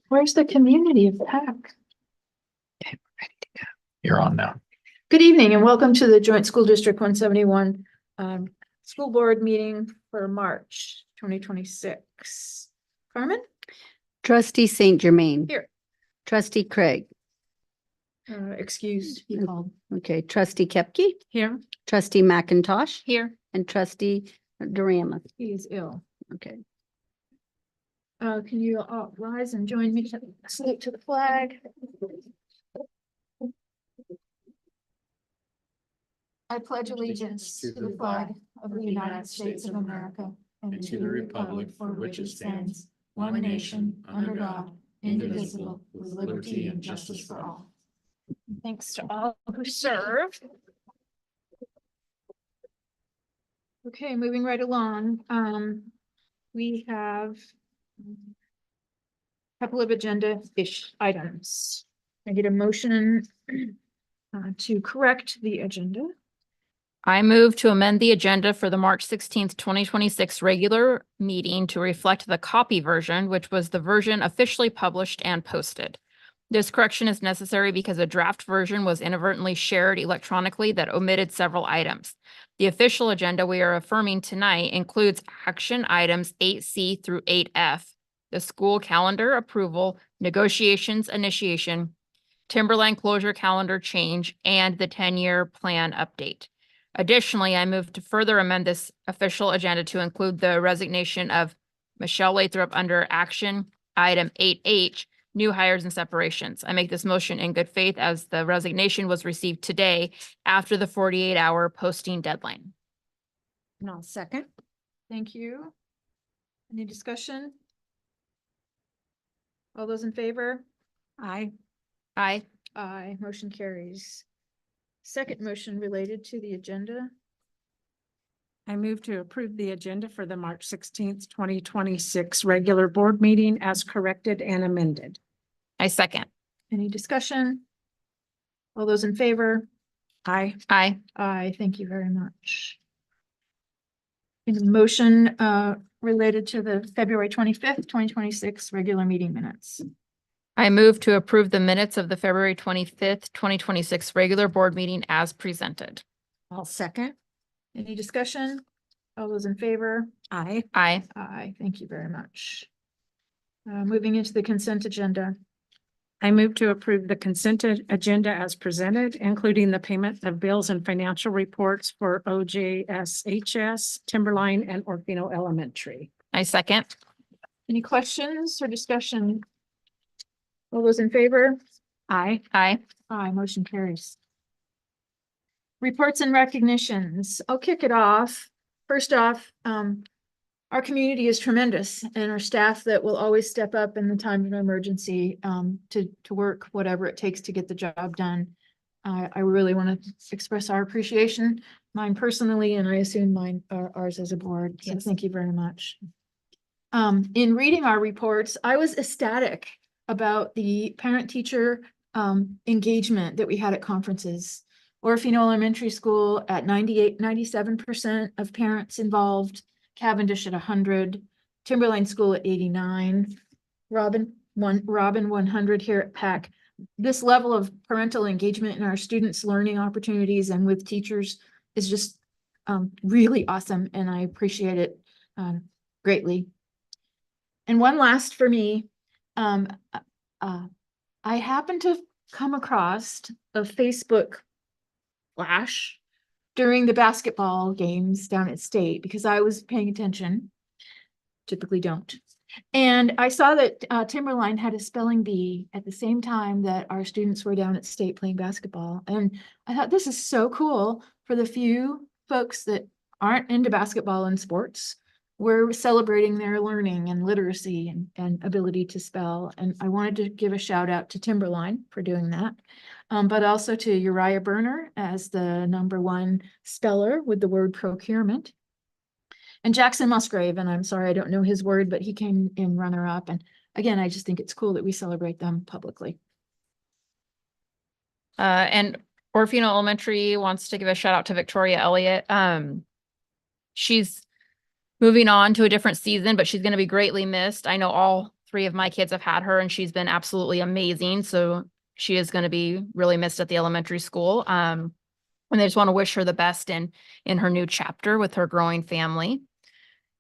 Where's the community of PAC? Okay, we're ready to go. You're on now. Good evening and welcome to the Joint School District 171 School Board meeting for March 2026. Carmen? Trustee St. Germain. Here. Trustee Craig. Excused, he called. Okay, trustee Kepke, Here. trustee McIntosh, Here. and trustee Durama. He is ill. Okay. Can you all rise and join me to salute to the flag? I pledge allegiance to the flag of the United States of America and to the republic for which it stands, one nation, under God, indivisible, with liberty and justice for all. Thanks to all who serve. Okay, moving right along. We have a couple of agenda-ish items. I get a motion to correct the agenda. I move to amend the agenda for the March 16th, 2026 regular meeting to reflect the copy version, which was the version officially published and posted. This correction is necessary because a draft version was inadvertently shared electronically that omitted several items. The official agenda we are affirming tonight includes action items 8C through 8F, the school calendar approval, negotiations initiation, Timberline closure calendar change, and the 10-year plan update. Additionally, I move to further amend this official agenda to include the resignation of Michelle Lathrop under action item 8H, new hires and separations. I make this motion in good faith as the resignation was received today after the 48-hour posting deadline. And I'll second. Thank you. Any discussion? All those in favor? Aye. Aye. Aye. Motion carries. Second motion related to the agenda. I move to approve the agenda for the March 16th, 2026 regular board meeting as corrected and amended. I second. Any discussion? All those in favor? Aye. Aye. Aye. Thank you very much. And a motion related to the February 25th, 2026 regular meeting minutes. I move to approve the minutes of the February 25th, 2026 regular board meeting as presented. I'll second. Any discussion? All those in favor? Aye. Aye. Aye. Thank you very much. Moving into the consent agenda. I move to approve the consent agenda as presented, including the payment of bills and financial reports for OJSHS, Timberline, and Orofino Elementary. I second. Any questions or discussion? All those in favor? Aye. Aye. Aye, motion carries. Reports and recognitions. I'll kick it off. First off, our community is tremendous and our staff that will always step up in the time of emergency to work whatever it takes to get the job done. I really want to express our appreciation, mine personally, and I assume ours as a board. So Yes. Thank you very much. In reading our reports, I was ecstatic about the parent-teacher engagement that we had at conferences. Orofino Elementary School at 97% of parents involved, Cavendish at 100, Timberline School at 89, Robin 100 here at PAC. This level of parental engagement in our students' learning opportunities and with teachers is just really awesome, and I appreciate it greatly. And one last for me, I happened to come across a Facebook flash during the basketball games down at State because I was paying attention, typically don't. And I saw that Timberline had a spelling bee at the same time that our students were down at State playing basketball. And I thought this is so cool for the few folks that aren't into basketball and sports. We're celebrating their learning and literacy and ability to spell. And I wanted to give a shout out to Timberline for doing that, but also to Uriah Berner as the #1 speller with the word procurement. And Jackson Musgrave, and I'm sorry, I don't know his word, but he came in runner-up. And again, I just think it's cool that we celebrate them publicly. And Orofino Elementary wants to give a shout out to Victoria Elliott. She's moving on to a different season, but she's going to be greatly missed. I know all 3 of my kids have had her and she's been absolutely amazing. So she is going to be really missed at the elementary school. And I just want to wish her the best in her new chapter with her growing family.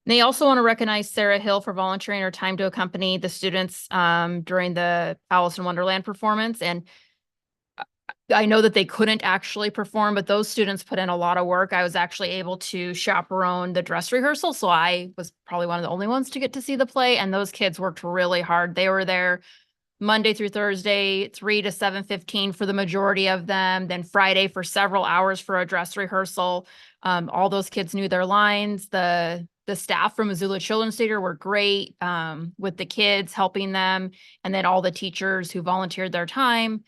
They also want to recognize Sarah Hill for volunteering her time to accompany the students during the Alice in Wonderland performance. And I know that they couldn't actually perform, but those students put in a lot of work. I was actually able to chaperone the dress rehearsal. So I was probably one of the only ones to get to see the play. And those kids worked really hard. They were there Monday through Thursday, 3 to 7:15 for the majority of them. Then Friday for several hours for a dress rehearsal. All those kids knew their lines. The staff from Missoula Children's Theater were great with the kids, helping them. And then all the teachers who volunteered their time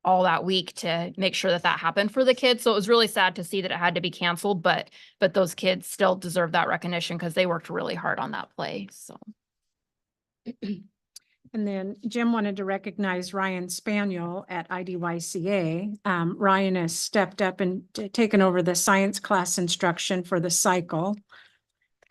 all that week to make sure that happened for the kids. So it was really sad to see that it had to be canceled, but those kids still deserve that recognition because they worked really hard on that play. So. And then Jim wanted to recognize Ryan Spaniel at IDYCA. Ryan has stepped up and taken over the science class instruction for the cycle.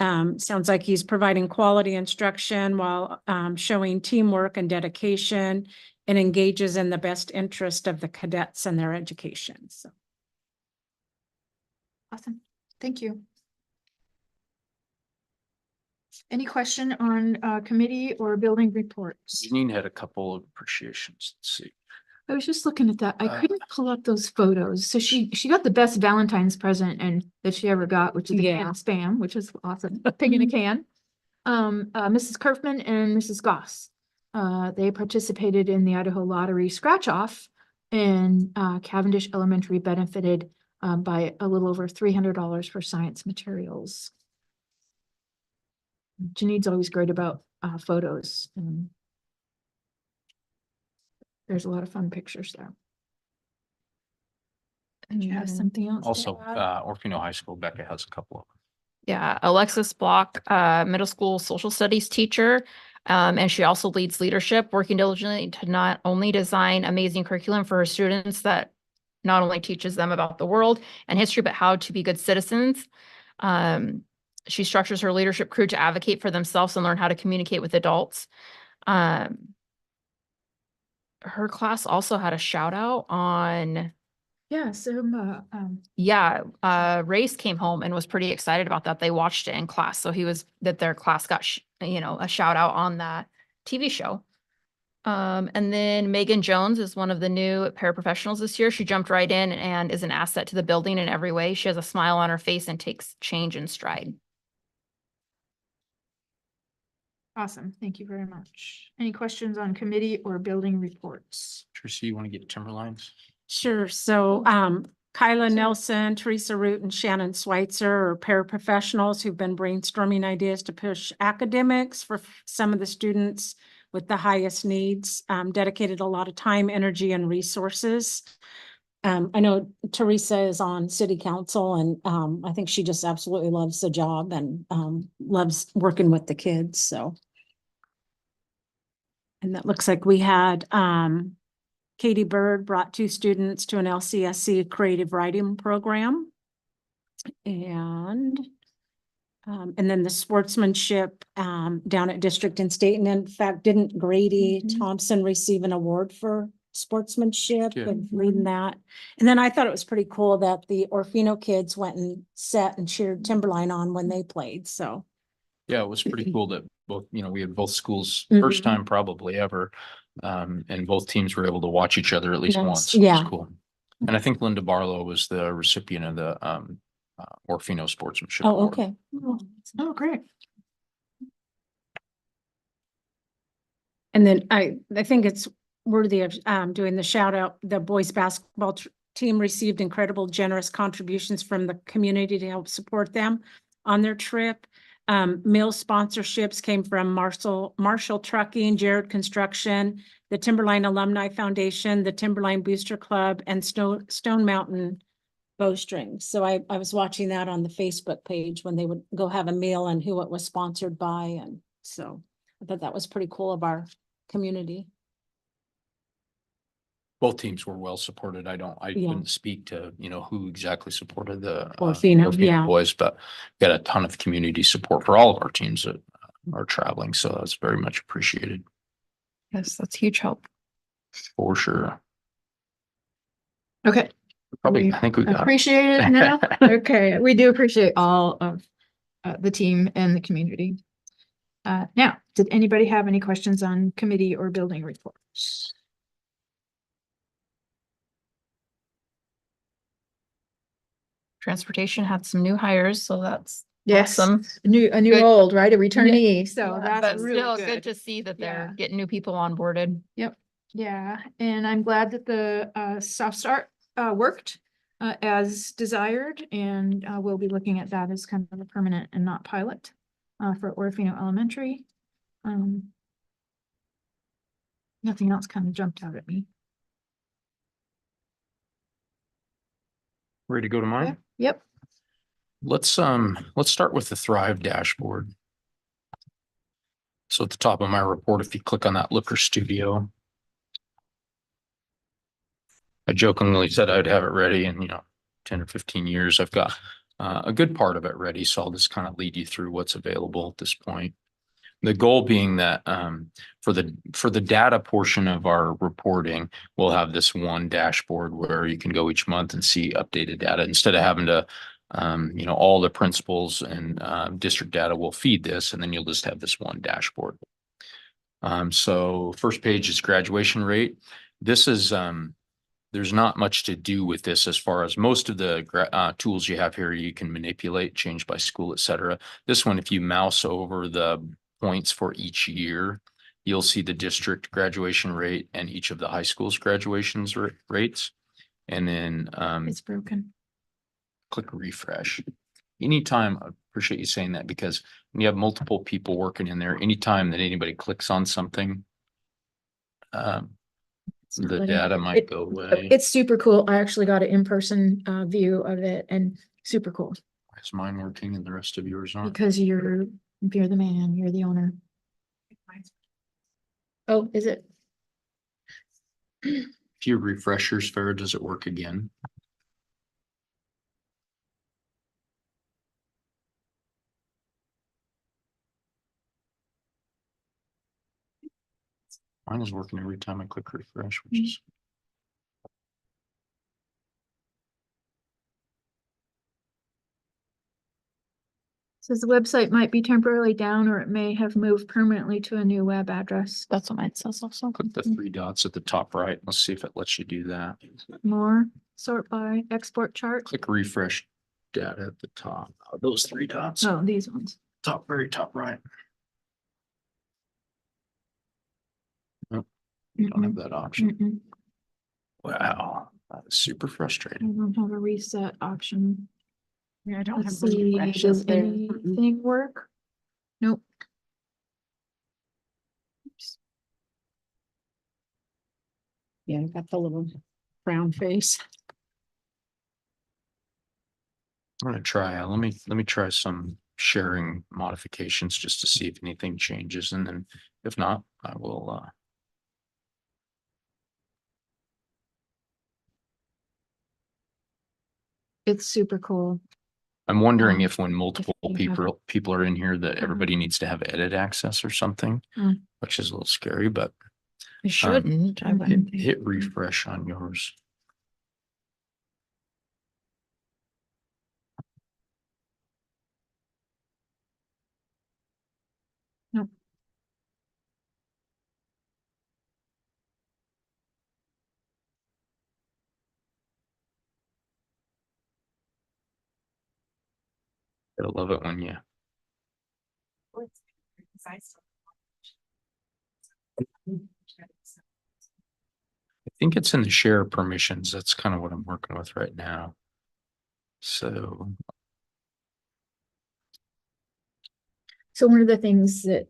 Sounds like he's providing quality instruction while showing teamwork and dedication, and engages in the best interest of the cadets and their education. So. Awesome. Thank you. Any question on committee or building reports? Janine had a couple of appreciations. Let's see. I was just looking at that. I couldn't pull up those photos. So she got the best Valentine's present and that she ever got, which is a can of Spam, which is awesome. A pig in a can. Mrs. Kerfman and Mrs. Goss. They participated in the Idaho Lottery scratch off, and Cavendish Elementary benefited by a little over $300 for science materials. Janine's always great about photos. And there's a lot of fun pictures there. And you have something else? to Also, add? Orofino High School, Becca has a couple of. Yeah, Alexis Block, middle school social studies teacher. And she also leads leadership, working diligently to not only design amazing curriculum for her students that not only teaches them about the world and history, but how to be good citizens. She structures her leadership crew to advocate for themselves and learn how to communicate with adults. Her class also had a shout out on. Yeah, so Race came home and was pretty excited about that. They watched it in class. So their class got, a shout out on that TV show. And then Megan Jones is one of the new paraprofessionals this year. She jumped right in and is an asset to the building in every way. She has a smile on her face and takes change in stride. awesome. Thank you very much. Any questions on committee or building reports? Tracy, you want to get Timberlines? Sure. So Kyla Nelson, Teresa Root, and Shannon Schweitzer are paraprofessionals who've been brainstorming ideas to push academics for some of the students with the highest needs, dedicated a lot of time, energy, and resources. I know Teresa is on city council, and I think she just absolutely loves the job and loves working with the kids. So, and that looks like we had Katie Bird brought 2 students to an LCSC creative writing program. And then the sportsmanship down at District and State. And in fact, didn't Grady Thompson receive an award for sportsmanship? Yeah. And reading that. And then I thought it was pretty cool that the Orofino kids went and sat and cheered Timberline on when they played. So. Yeah, it was pretty cool that both, we had both schools, Mhm. first time probably ever. And both teams were able to watch each other at least Yes, once. It was yeah. cool. And I think Linda Barlow was the recipient of the Orofino Sportsmanship Oh, Award. okay. Oh, great. And then I think it's worthy of doing the shout out. The boys basketball team received incredible generous contributions from the community to help support them on their trip. Meal sponsorships came from Marshall Trucking, Jared Construction, the Timberline Alumni Foundation, the Timberline Booster Club, and Stone Mountain Bowstrings. So I was watching that on the Facebook page when they would go have a meal and who it was sponsored by. And so I thought that was pretty cool of our community. Both teams were well supported. I Yeah. couldn't speak to, who exactly supported the Orofino, Orofino yeah. boys, but got a ton of community support for all of our teams at are traveling. So that's very much appreciated Yes, that's huge help. for sure. Okay. Probably, I think we got it. Appreciate it now. Okay, we do appreciate all of the team and the community. Now, did anybody have any questions on committee or building reports? Transportation had some new hires, so that's Yes, awesome. a new Good. old, right? A returnee. So Yeah, that's but really still good. to see that they're Yeah. getting new people onboarded. Yep. Yeah, and I'm glad that the soft start worked as desired, and we'll be looking at that as kind of a permanent and not pilot for Orofino Elementary. Nothing else kind of jumped out at me. Ready to go to mine? Yep. Let's start with the Thrive dashboard. So at the top of my report, if you click on that Looker Studio, I jokingly said I'd have it ready in, 10 or 15 years. I've got a good part of it ready. So I'll just kind of lead you through what's available at this point. The goal being that for the data portion of our reporting, we'll have this one dashboard where you can go each month and see updated data instead of having to, all the principals and district data will feed this, and then you'll just have this one dashboard. So first page is graduation rate. This is there's not much to do with this as far as most of the tools you have here, you can manipulate, change by school, etc. This one, if you mouse over the points for each year, you'll see the district graduation rate and each of the high schools graduations rates. And then It's broken. click refresh. Anytime, I appreciate you saying that, because when you have multiple people working in there, anytime that anybody clicks on something, not the letting- data might it- go away. It's super cool. I actually got an in-person view of it, and super cool Is mine working and the rest of yours aren't? because you're the man, you're the owner. Oh, is it? If you refresh yours, Farah, does it work again? Mine is working every time I click refresh, which is. Says the website might be temporarily down, or it may have moved permanently to a new web address. That's what mine says also. Click the three dots at the top right. Let's see if it lets you do that. More, sort by, export chart. Click refresh data at the top. Those three dots, Oh, these ones. top, very top right. Nope, you don't have that option. Mm-mm. Wow, that is super I frustrating. don't have a reset option. Yeah, I don't Let's have see, refresh does up there. Mm-mm. anything work? Nope. Yeah, I got the little brown face. I'm gonna try, let me try some sharing modifications just to see if anything changes, and then if not, I will It's super cool. I'm wondering Um, if when multiple you have people are in here that Uh-huh. everybody needs to have edit access or something, Mm. which is a little scary, but It shouldn't. I hit- wouldn't think. hit refresh on yours. Nope. I love it when you. I think it's in the share permissions. That's kind of what I'm working with right now. So So one of the things that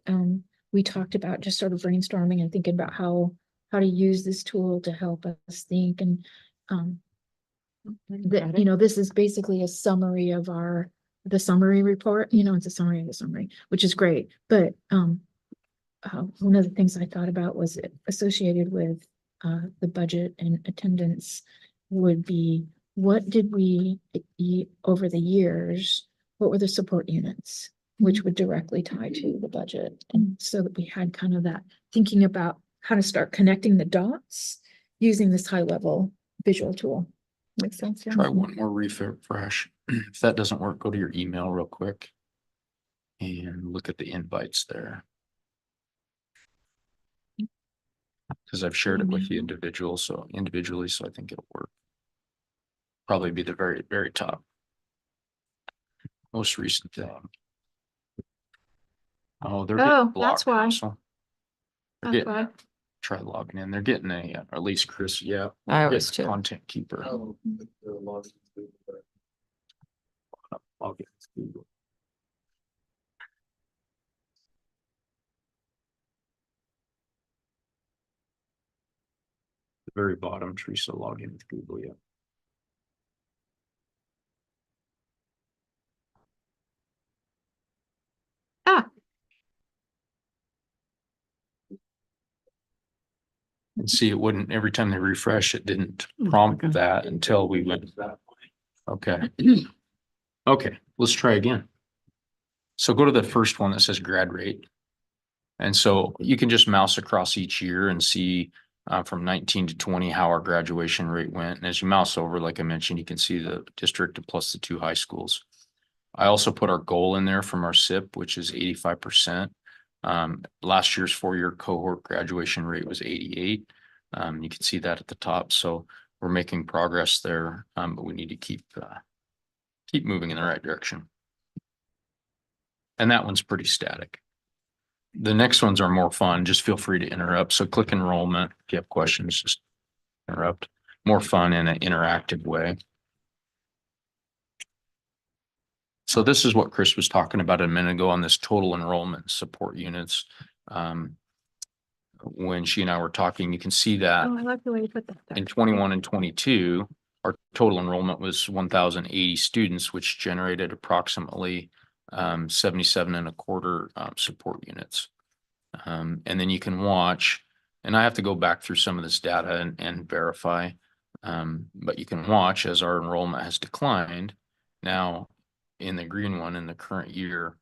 we talked about, just sort of brainstorming and thinking about how to use this tool to help us think, and that, this is basically a summary of the summary report, it's a summary of the summary, which is great. But one of the things I thought about was associated with the budget and attendance would be, what did we eat over the years? What were the support units? which would directly tie to the budget. And so that we had kind of that thinking about how to start connecting the dots using this high level visual tool. Makes sense? Yeah? Try one more refresh. If that doesn't work, go to your email real quick and look at the invites there. Because I've shared it with you individually, so I think it'll work. Probably be the very, very top. Most recent thing. Oh, they're getting Oh, blocked. that's why. So they're That's getting, why. try logging in. They're getting a, or at least Chris, yeah. I they're always getting a do. Content keeper. Login to Google. The very bottom, Teresa, login with Google, yeah. Ah, And see, it wouldn't, every time they refresh, it didn't prompt that until we went. Okay. Okay, let's try again. So go to the first one that says grad rate. And so you can just mouse across each year and see from 19 to 20 how our graduation rate went. And as you mouse over, like I mentioned, you can see the district plus the 2 high schools. I also put our goal in there from our SIP, which is 85%. Last year's 4-year cohort graduation rate was 88. You can see that at the top. So we're making progress there, but we need to keep moving in the right direction. And that one's pretty static. The next ones are more fun. Just feel free to interrupt. So click enrollment. If you have questions, just interrupt. More fun in an interactive way. So this is what Chris was talking about a minute ago on this total enrollment support units. When she and I were talking, you can see that oh, I like the way you put that there. in 21 and 22, our total enrollment was 1,080 students, which generated approximately 77 and a quarter support units. And then you can watch, and I have to go back through some of this data and verify, but you can watch as our enrollment has declined. Now, in the green one, in the current year,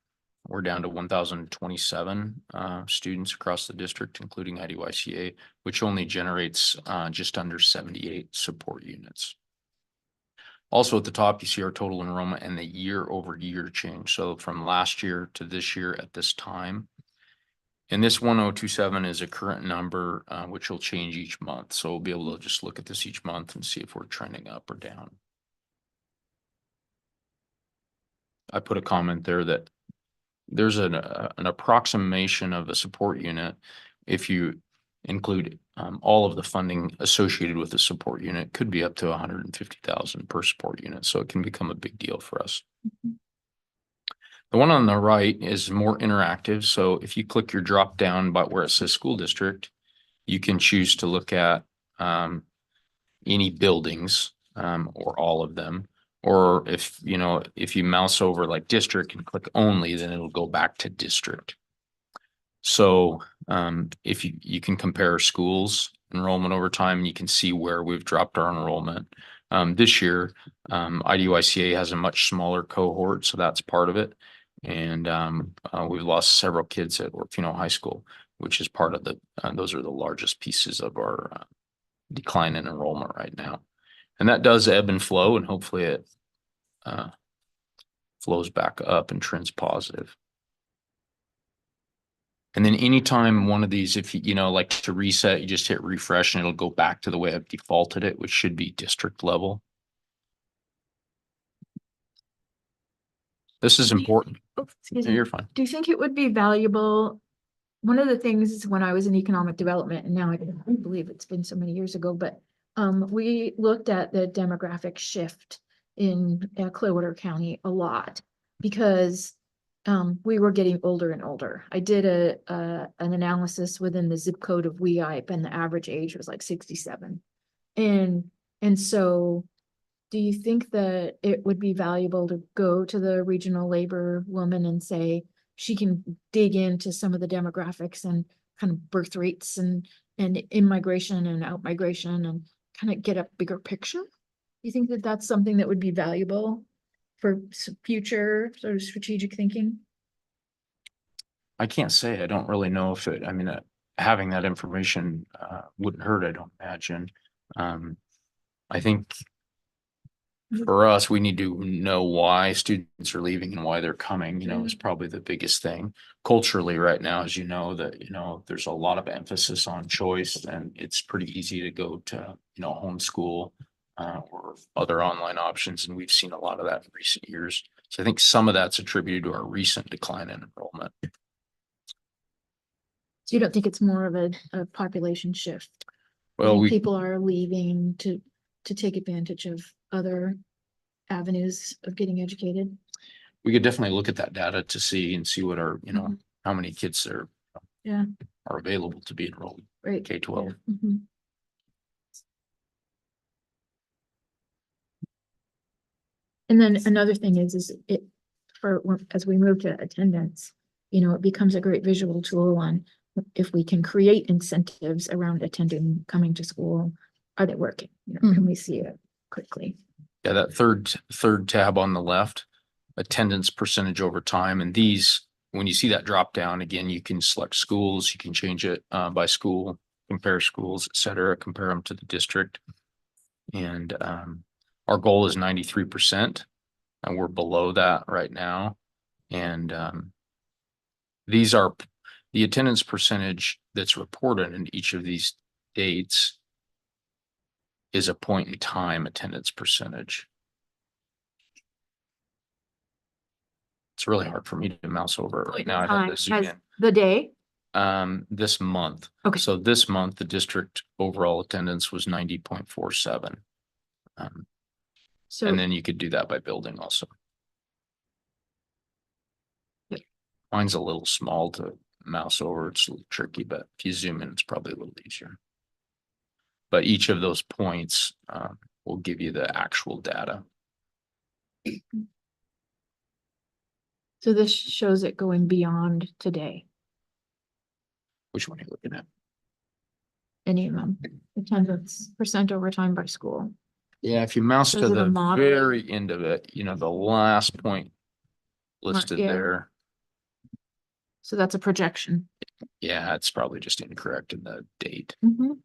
we're down to 1,027 students across the district, including IDYCA, which only generates just under 78 support units. Also at the top, you see our total enrollment and the year-over-year change. So from last year to this year at this time. And this 1027 is a current number, which will change each month. So we'll be able to just look at this each month and see if we're trending up or down. I put a comment there that there's an approximation of a support unit. If you include all of the funding associated with the support unit, could be up to 150,000 per support unit. So it can become a big deal for us. Mm-hmm. The one on the right is more interactive. So if you click your drop down by where it says school district, you can choose to look at any buildings or all of them. Or if you mouse over like district and click only, then it'll go back to district. So if you can compare schools enrollment over time, and you can see where we've dropped our enrollment. This year, IDYCA has a much smaller cohort, so that's part of it. And we've lost several kids at Orofino High School, which is part of those are the largest pieces of our decline in enrollment right now. And that does ebb and flow, and hopefully it flows back up and trends positive. And then anytime one of these, if you like to reset, you just hit refresh and it'll go back to the way I've defaulted it, which should be district level. This is important. Oh, excuse me. You're fine. Do you think it would be valuable? One of the things is when I was in economic development, and now I can't believe it's been so many years ago, but we looked at the demographic shift in Clearwater County a lot because we were getting older and older. I did an analysis within the zip code of Weippe, and the average age was like 67. And so do you think that it would be valuable to go to the regional labor woman and say she can dig into some of the demographics and kind of birth rates and in-migration and out-migration and kind of get a bigger picture? Do you think that that's something that would be valuable for future sort of strategic thinking? I can't say. I don't really know if it, I mean, having that information, wouldn't hurt, I don't imagine. I think for us, we need to know why students are leaving and why they're coming, is probably the biggest thing. Culturally right now, as you know, that, there's a lot of emphasis on choice, and it's pretty easy to go to, homeschool, or other online options. And we've seen a lot of that in recent years. So I think some of that's attributed to our recent decline in enrollment. So you don't think it's more of a population shift? You Well, think we, people are leaving to take advantage of other avenues of getting educated? we could definitely look at that data to see what our, Mhm. how many kids Yeah, are available to be enrolled right. K-12. Yeah. Mhm. And then another thing is it, as we move to attendance, it becomes a great visual tool on if we can create incentives around attending, coming to school, are they working? Can we see it quickly? Yeah, that third tab on the left, attendance percentage over time. And these, when you see that drop down, again, you can select schools, you can change it by school, compare schools, et cetera, compare them to the district. And our goal is 93%, and we're below that right now. And these are the attendance percentage that's reported in each of these dates is a point in time attendance percentage. It's really hard for me to mouse over it right now. I'd have to zoom in. The day? This month. Okay. So this month, the district overall attendance was 90.47. So And then you could do that by building also. Yep. Mine's a little small to mouse over. It's a little tricky, but if you zoom in, it's probably a little easier. But each of those points will give you the actual data. So this shows it going beyond today, Which one are you looking at? any of them, attendance percent over time by school. Yeah, if you mouse Those to are the the model. very end of it, the last point listed yeah. there. So that's a projection. Yeah, it's probably just incorrect in the date. Mhm.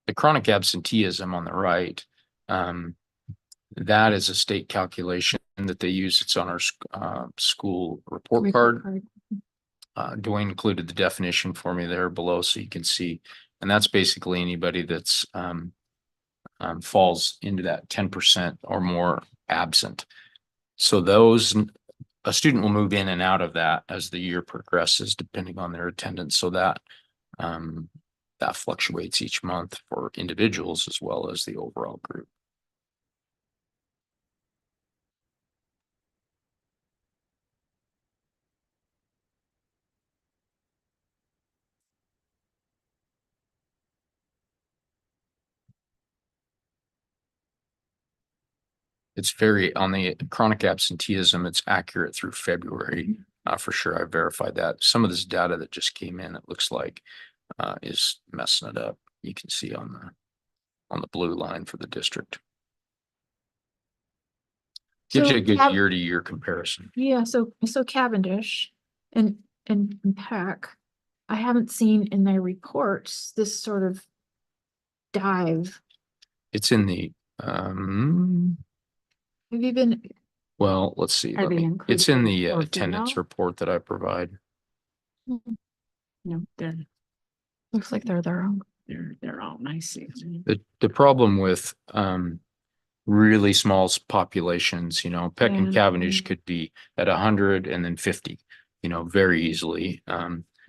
The chronic absenteeism on the right, that is a state calculation that they use. It's on our school report card. Dwayne included the definition for me there below so you can see. And that's basically anybody that's falls into that 10% or more absent. So a student will move in and out of that as the year progresses, depending on their attendance. So that fluctuates each month for individuals as well as the overall group. It's on the chronic absenteeism, it's accurate through February. For sure, I verified that. Some of this data that just came in, it looks like is messing it up. You can see on the blue line for the district. Gives you a good year-to-year comparison. Yeah, so Cavendish and Peck, I haven't seen in their reports this sort of dive. It's in the Have you been, well, let's see. Are they It's in included the in attendance Orofino? report that I provide. No, Looks like they're their own. they're all nice. The problem with really small populations, Peck and Yeah. Cavendish could be at 100 and then 50, very easily.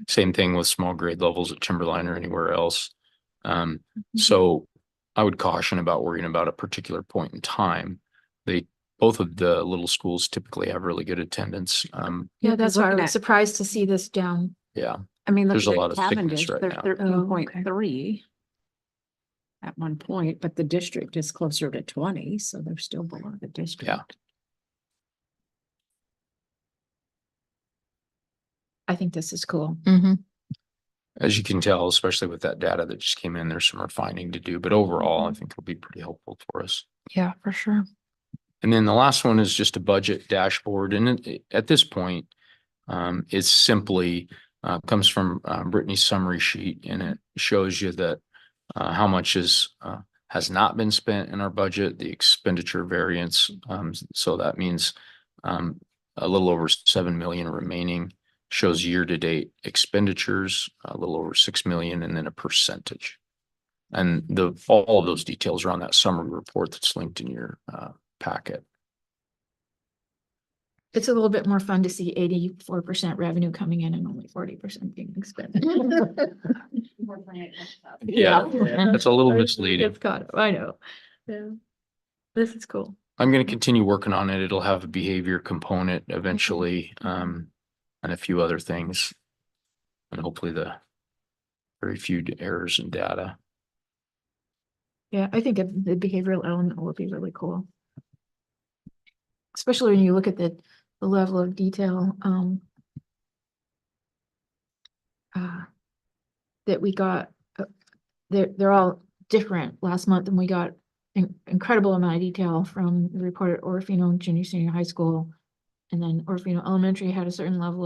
Same thing with small grade levels at Timberline or anywhere else. So I would caution about worrying about a particular point in time. Both of the little schools typically have really good attendance. yeah, that's why I looking was at- surprised to see this down. Yeah, I mean, There's a look lot at of thickness Cavendish, right they're now. 13.3 at one point, but the district is closer to 20, so they're still below the district. I think this is cool. as you can tell, especially with that data that just came in, there's some refining to do, but overall, I think it'll be pretty helpful for us. Yeah, for sure. And then the last one is just a budget dashboard. And at this point, it's simply comes from Brittany's summary sheet, and it shows you that how much has not been spent in our budget, the expenditure variance. So that means a little over 7 million remaining, shows year-to-date expenditures, a little over 6 million, and then a percentage. And all of those details are on that summary report that's linked in your packet. It's a little bit more fun to see 84% revenue coming in and only 40% being expended. Yeah, that's a little misleading. It's kind of, I know. Yeah. This is cool. I'm going to continue working on it. It'll have a behavior component eventually, and a few other things. And hopefully the very few errors in data. Yeah, I think the behavioral element will be really cool. Especially when you look at the level of detail that we got. They're all different. Last month, and we got an incredible amount of detail from the report at Orofino Junior Senior High School. And then Orofino Elementary had a certain level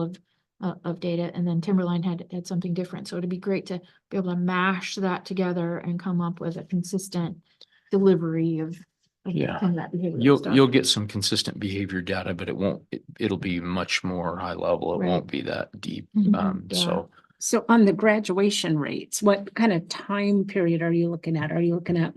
of data, and then Timberline had something different. So it'd be great to be able to mash that together and come up with a consistent delivery of Yeah. some of that behavioral stuff. You'll get some consistent behavior data, but it'll be much more high level. It Right. won't be that deep. Mhm, yeah. So on the graduation rates, what kind of time period are you looking at? Are you looking at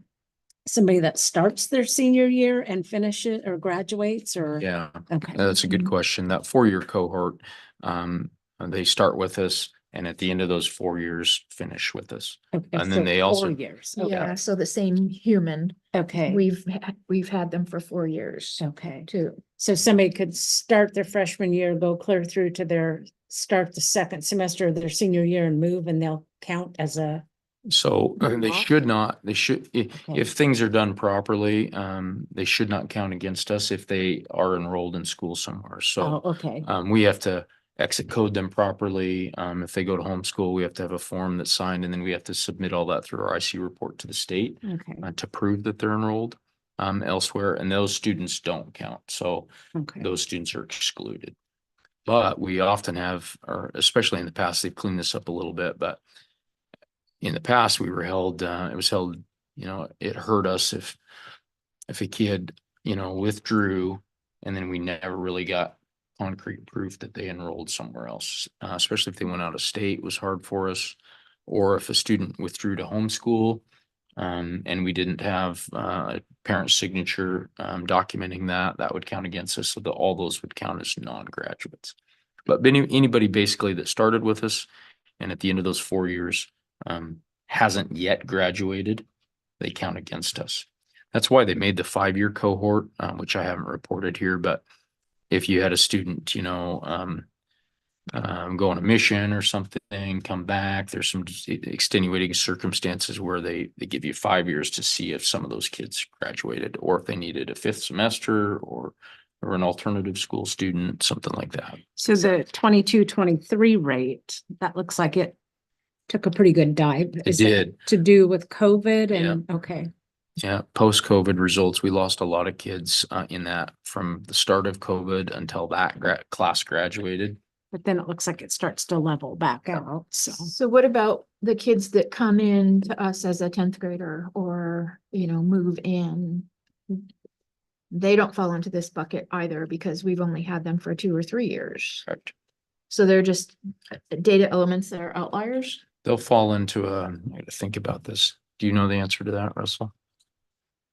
somebody that starts their senior year and finishes or graduates, or? Yeah, Okay. that's a good Mhm. question. That 4-year cohort, they start with us, and at the end of those 4 years, finish with us. Okay, and then so they also- 4 years. Okay. Yeah, so the same human, Okay. we've had them for 4 years Okay. too. So somebody could start their freshman year, go clear through to start the second semester of their senior year and move, and they'll count as a. So they should not, if things are done properly, they should not count against us if they are enrolled in school somewhere. So Oh, okay. we have to exit code them properly. If they go to homeschool, we have to have a form that's signed, and then we have to submit all that through our IC report to the state Okay. to prove that they're enrolled elsewhere. And those students don't count. So Okay. those students are excluded. But we often have, or especially in the past, they've cleaned this up a little bit, but in the past, we were held, it was held, it hurt us if a kid, withdrew, and then we never really got concrete proof that they enrolled somewhere else, especially if they went out of state. It was hard for us. Or if a student withdrew to homeschool, and we didn't have a parent signature documenting that would count against us. So all those would count as non-graduates. But anybody basically that started with us and at the end of those 4 years hasn't yet graduated, they count against us. That's why they made the 5-year cohort, which I haven't reported here. But if you had a student, go on a mission or something, come back, there's some extenuating circumstances where they give you 5 years to see if some of those kids graduated, or if they needed a 5th semester, or an alternative school student, something like that. So the 22-23 rate, that looks like it took a pretty good dive. It Is that did. to do with COVID and, okay. Yeah, post-COVID results, we lost a lot of kids in that from the start of COVID until that class graduated. But then it looks like it starts to level back out, so. So what about the kids that come in to us as a 10th grader or, move in? They don't fall into this bucket either because we've only had them for 2 or 3 years. Correct. So they're just data elements that are outliers. They'll fall into I gotta think about this. Do you know the answer to that, Russell?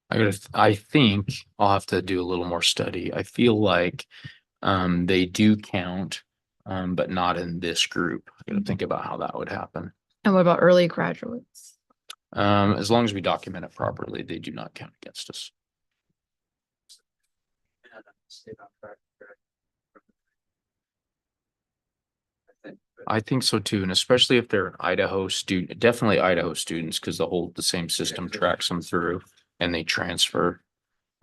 I think I'll have to do a little more study. I feel like they do count, but not in this group. I gotta think about how that would happen. And what about early graduates? As long as we document it properly, they do not count against us. I think so too, and especially if they're an Idaho student, definitely Idaho students, because the same system tracks them through and they transfer.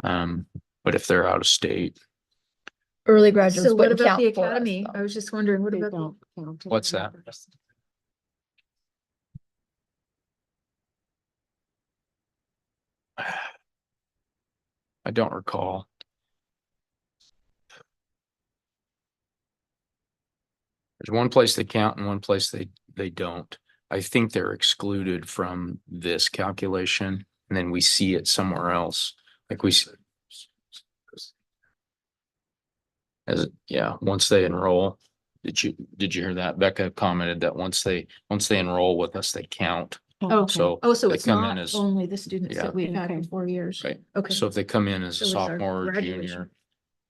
But if they're out of state, Early graduates. So what wouldn't about the count for us, academy? though. I was just wondering, what They about, don't count. What's that? I don't recall. There's one place they count and one place they don't. I think they're excluded from this calculation, and then we see it somewhere else. Like we s- as yeah, once they enroll. Did you hear that? Becca commented that once they enroll with us, they count. Oh, So so they it's come in not as only the students yeah. that we've had Okay. for 4 years. right. Okay. So if they come in as a So it's our sophomore or graduation.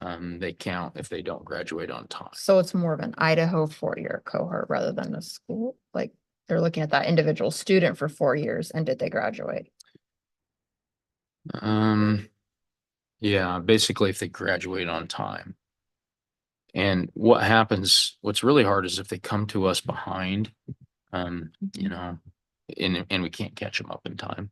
junior, they count if they don't graduate on time. So it's more of an Idaho 4-year cohort rather than a school, like they're looking at that individual student for 4 years and did they graduate? Yeah, basically if they graduate on time. And what happens, what's really hard is if they come to us behind, you know, and we can't catch them up in time.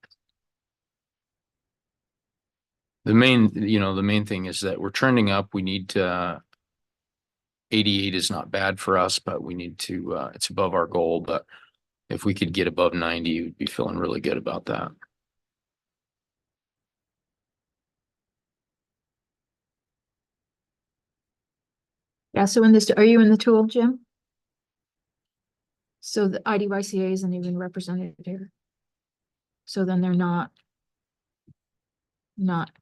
The main thing is that we're trending up. We need to, 88 is not bad for us, but we need to, it's above our goal, but if we could get above 90, we'd be feeling really good about that. Yeah, so in this, are you in the tool, Jim? So the IDYCA isn't even represented here. So then they're not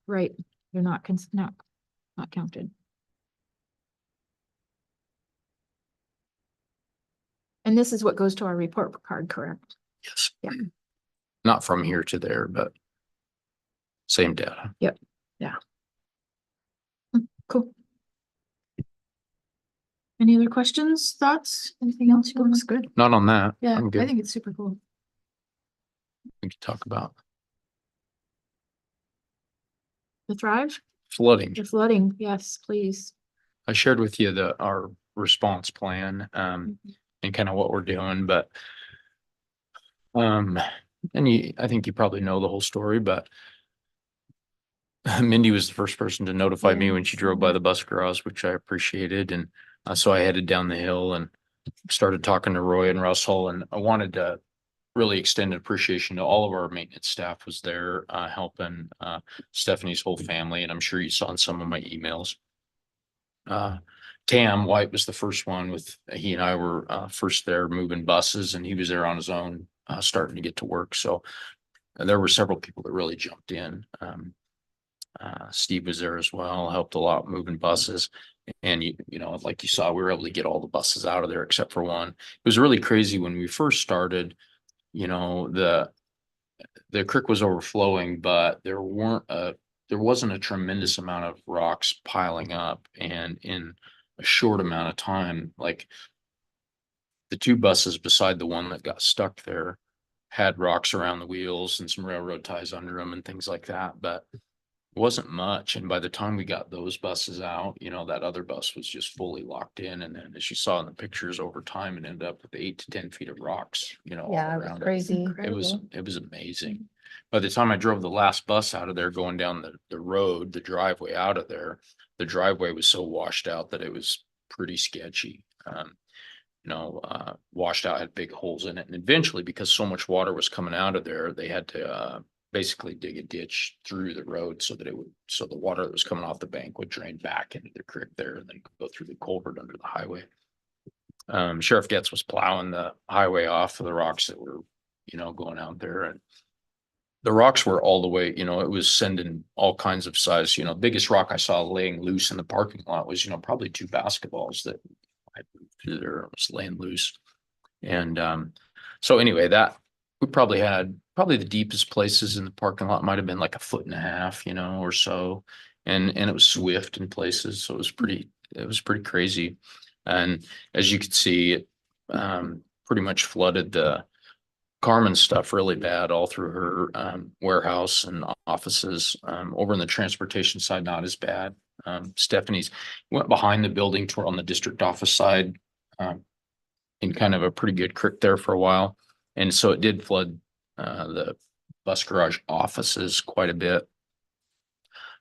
right, they're not counted. And this is what goes to our report card, correct? Yes. Yeah. Not from here to there, but same data. Cool. Any other questions, thoughts, anything else? Looks good. Not on that. Yeah, I'm I good. think it's super cool. We can talk about The Thrive, flooding. the flooding, yes, please. I shared with you our response plan, and kind of what we're doing, but and I think you probably know the whole story, but Mindy was the first person to notify me Yeah, when she I drove saw by that. the bus garage, which I appreciated. And so I headed down the hill and started talking to Roy and Russell, and I wanted to really extend appreciation to all of our maintenance staff was there, helping, Stephanie's whole family. And I'm sure you saw in some of my emails. Tam White was the first one he and I were, first there moving buses, and he was there on his own, starting to get to work. So there were several people that really jumped in. Steve was there as well, helped a lot moving buses. And like you saw, we were able to get all the buses out of there except for one. It was really crazy when we first started, the creek was overflowing, but there wasn't a tremendous amount of rocks piling up. And in a short amount of time, like the two buses beside the one that got stuck there had rocks around the wheels and some railroad ties under them and things like that. But wasn't much. And by the time we got those buses out, that other bus was just fully locked in. And then as you saw in the pictures over time, it ended up with 8 to 10 feet of rocks, all Yeah, it was around it. crazy. It was amazing. By the time I drove the last bus out of there going down the road, the driveway out of there, the driveway was so washed out that it was pretty sketchy. Washed out, had big holes in it. And eventually, because so much water was coming out of there, they had to, basically dig a ditch through the road so the water that was coming off the bank would drain back into the creek there and then go through the culvert under the highway. Sheriff Getz was plowing the highway off of the rocks that were, going out there, and the rocks were all the way, it was sending all kinds of size, biggest rock I saw laying loose in the parking lot was, probably 2 basketballs that I moved through there, was laying loose. And, so anyway, that we probably had the deepest places in the parking lot might have been like 1.5 feet, or so. And it was swift in places. So it was pretty crazy. And as you could see, it pretty much flooded the Carmen stuff really bad all through her warehouse and offices. Over on the transportation side, not as bad. Stephanie's went behind the building on the district office side, in kind of a pretty good creek there for a while. And so it did flood the bus garage offices quite a bit,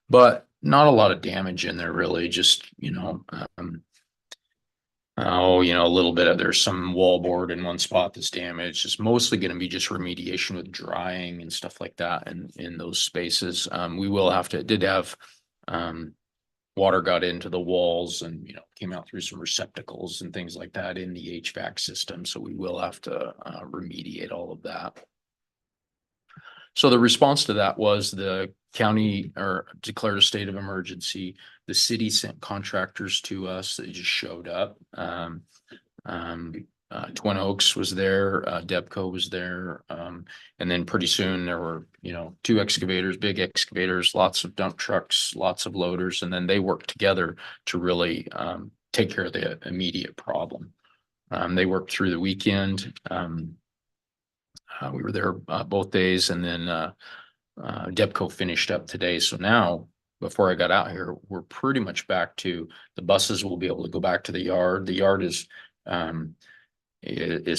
but not a lot of damage in there really. Just, a little bit of, there's some wallboard in one spot that's damaged. It's mostly going to be just remediation with drying and stuff like that in those spaces. We will have to, it did have, water got into the walls and, came out through some receptacles and things like that in the HVAC system. So we will have to remediate all of that. So the response to that was the county declared a state of emergency. The city sent contractors to us that just showed up. Twin Oaks was there, Debco was there. And then pretty soon there were, 2 excavators, big excavators, lots of dump trucks, lots of loaders, and then they worked together to really take care of the immediate problem. They worked through the weekend. We were there both days, and then Debco finished up today. So now, before I got out here, we're pretty much back to the buses will be able to go back to the yard. The yard is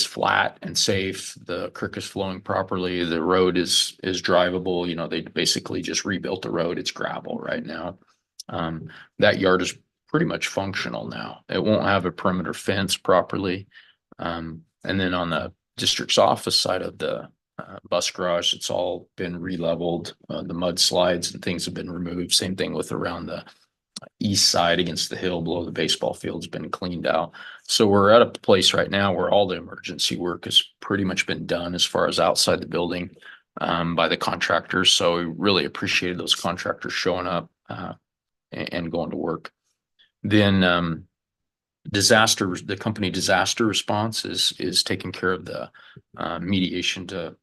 flat and safe. The creek is flowing properly. The road is drivable. They basically just rebuilt the road. It's gravel right now. That yard is pretty much functional now. It won't have a perimeter fence properly. And then on the district's office side of the bus garage, it's all been re-leveled. The mudslides and things have been removed. Same thing with around the east side against the hill below the baseball field's been cleaned out. So we're at a place right now where all the emergency work has pretty much been done as far as outside the building by the contractors. So we really appreciated those contractors showing up and going to work. Then the company disaster response is taking care of the remediation to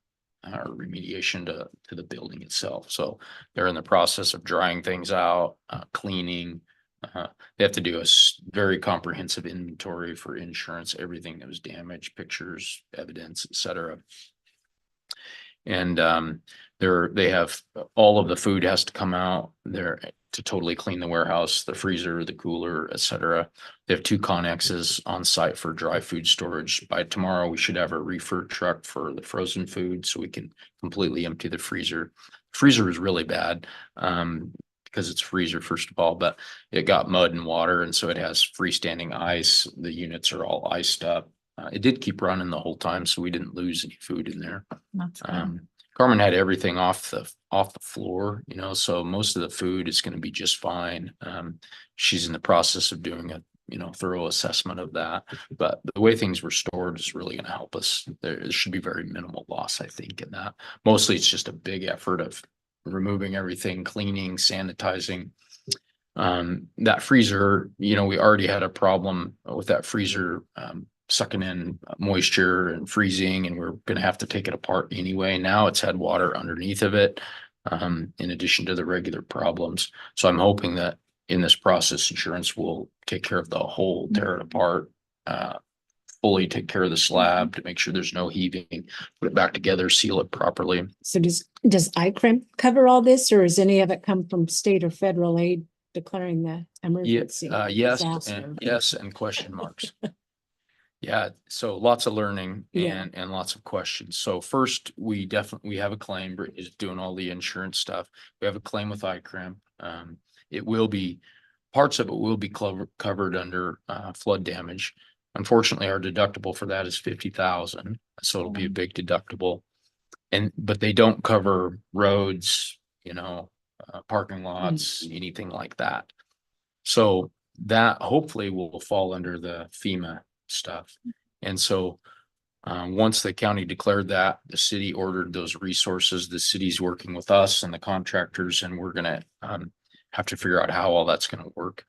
the building itself. So they're in the process of drying things out, cleaning. They have to do a very comprehensive inventory for insurance, everything that was damaged, pictures, evidence, etc. And they have all of the food has to come out there to totally clean the warehouse, the freezer, the cooler, etc. They have 2 Connexes on site for dry food storage. By tomorrow, we should have a reefer truck for the frozen food so we can completely empty the freezer. Freezer is really bad because it's freezer, first of all, but it got mud and water, and so it has freestanding ice. The units are all iced up. It did keep running the whole time, so we didn't lose any food in there. That's good. Carmen had everything off the floor, so most of the food is going to be just fine. She's in the process of doing a thorough assessment of that, but the way things were stored is really going to help us. There should be very minimal loss, I think, in that. Mostly it's just a big effort of removing everything, cleaning, sanitizing. That freezer, we already had a problem with that freezer sucking in moisture and freezing, and we're going to have to take it apart anyway. Now it's had water underneath of it, in addition to the regular problems. So I'm hoping that in this process, insurance will take care of the whole, tear it apart, fully take care of the slab to make sure there's no heaving, put it back together, seal it properly. So does ICRIM cover all this, or does any of it come from state or federal aid declaring the emergency? Yes, disaster? and yes, and question marks. Yeah, so lots of learning Yeah. and lots of questions. So first, we have a claim. Brittany's doing all the insurance stuff. We have a claim with ICRIM. Parts of it will be covered under flood damage. Unfortunately, our deductible for that is $50,000, so it'll be a big deductible. But they don't cover roads, parking lots, anything like that. So that hopefully will fall under the FEMA stuff. And so once the county declared that, the city ordered those resources. The city's working with us and the contractors, and we're going to have to figure out how all that's going to work.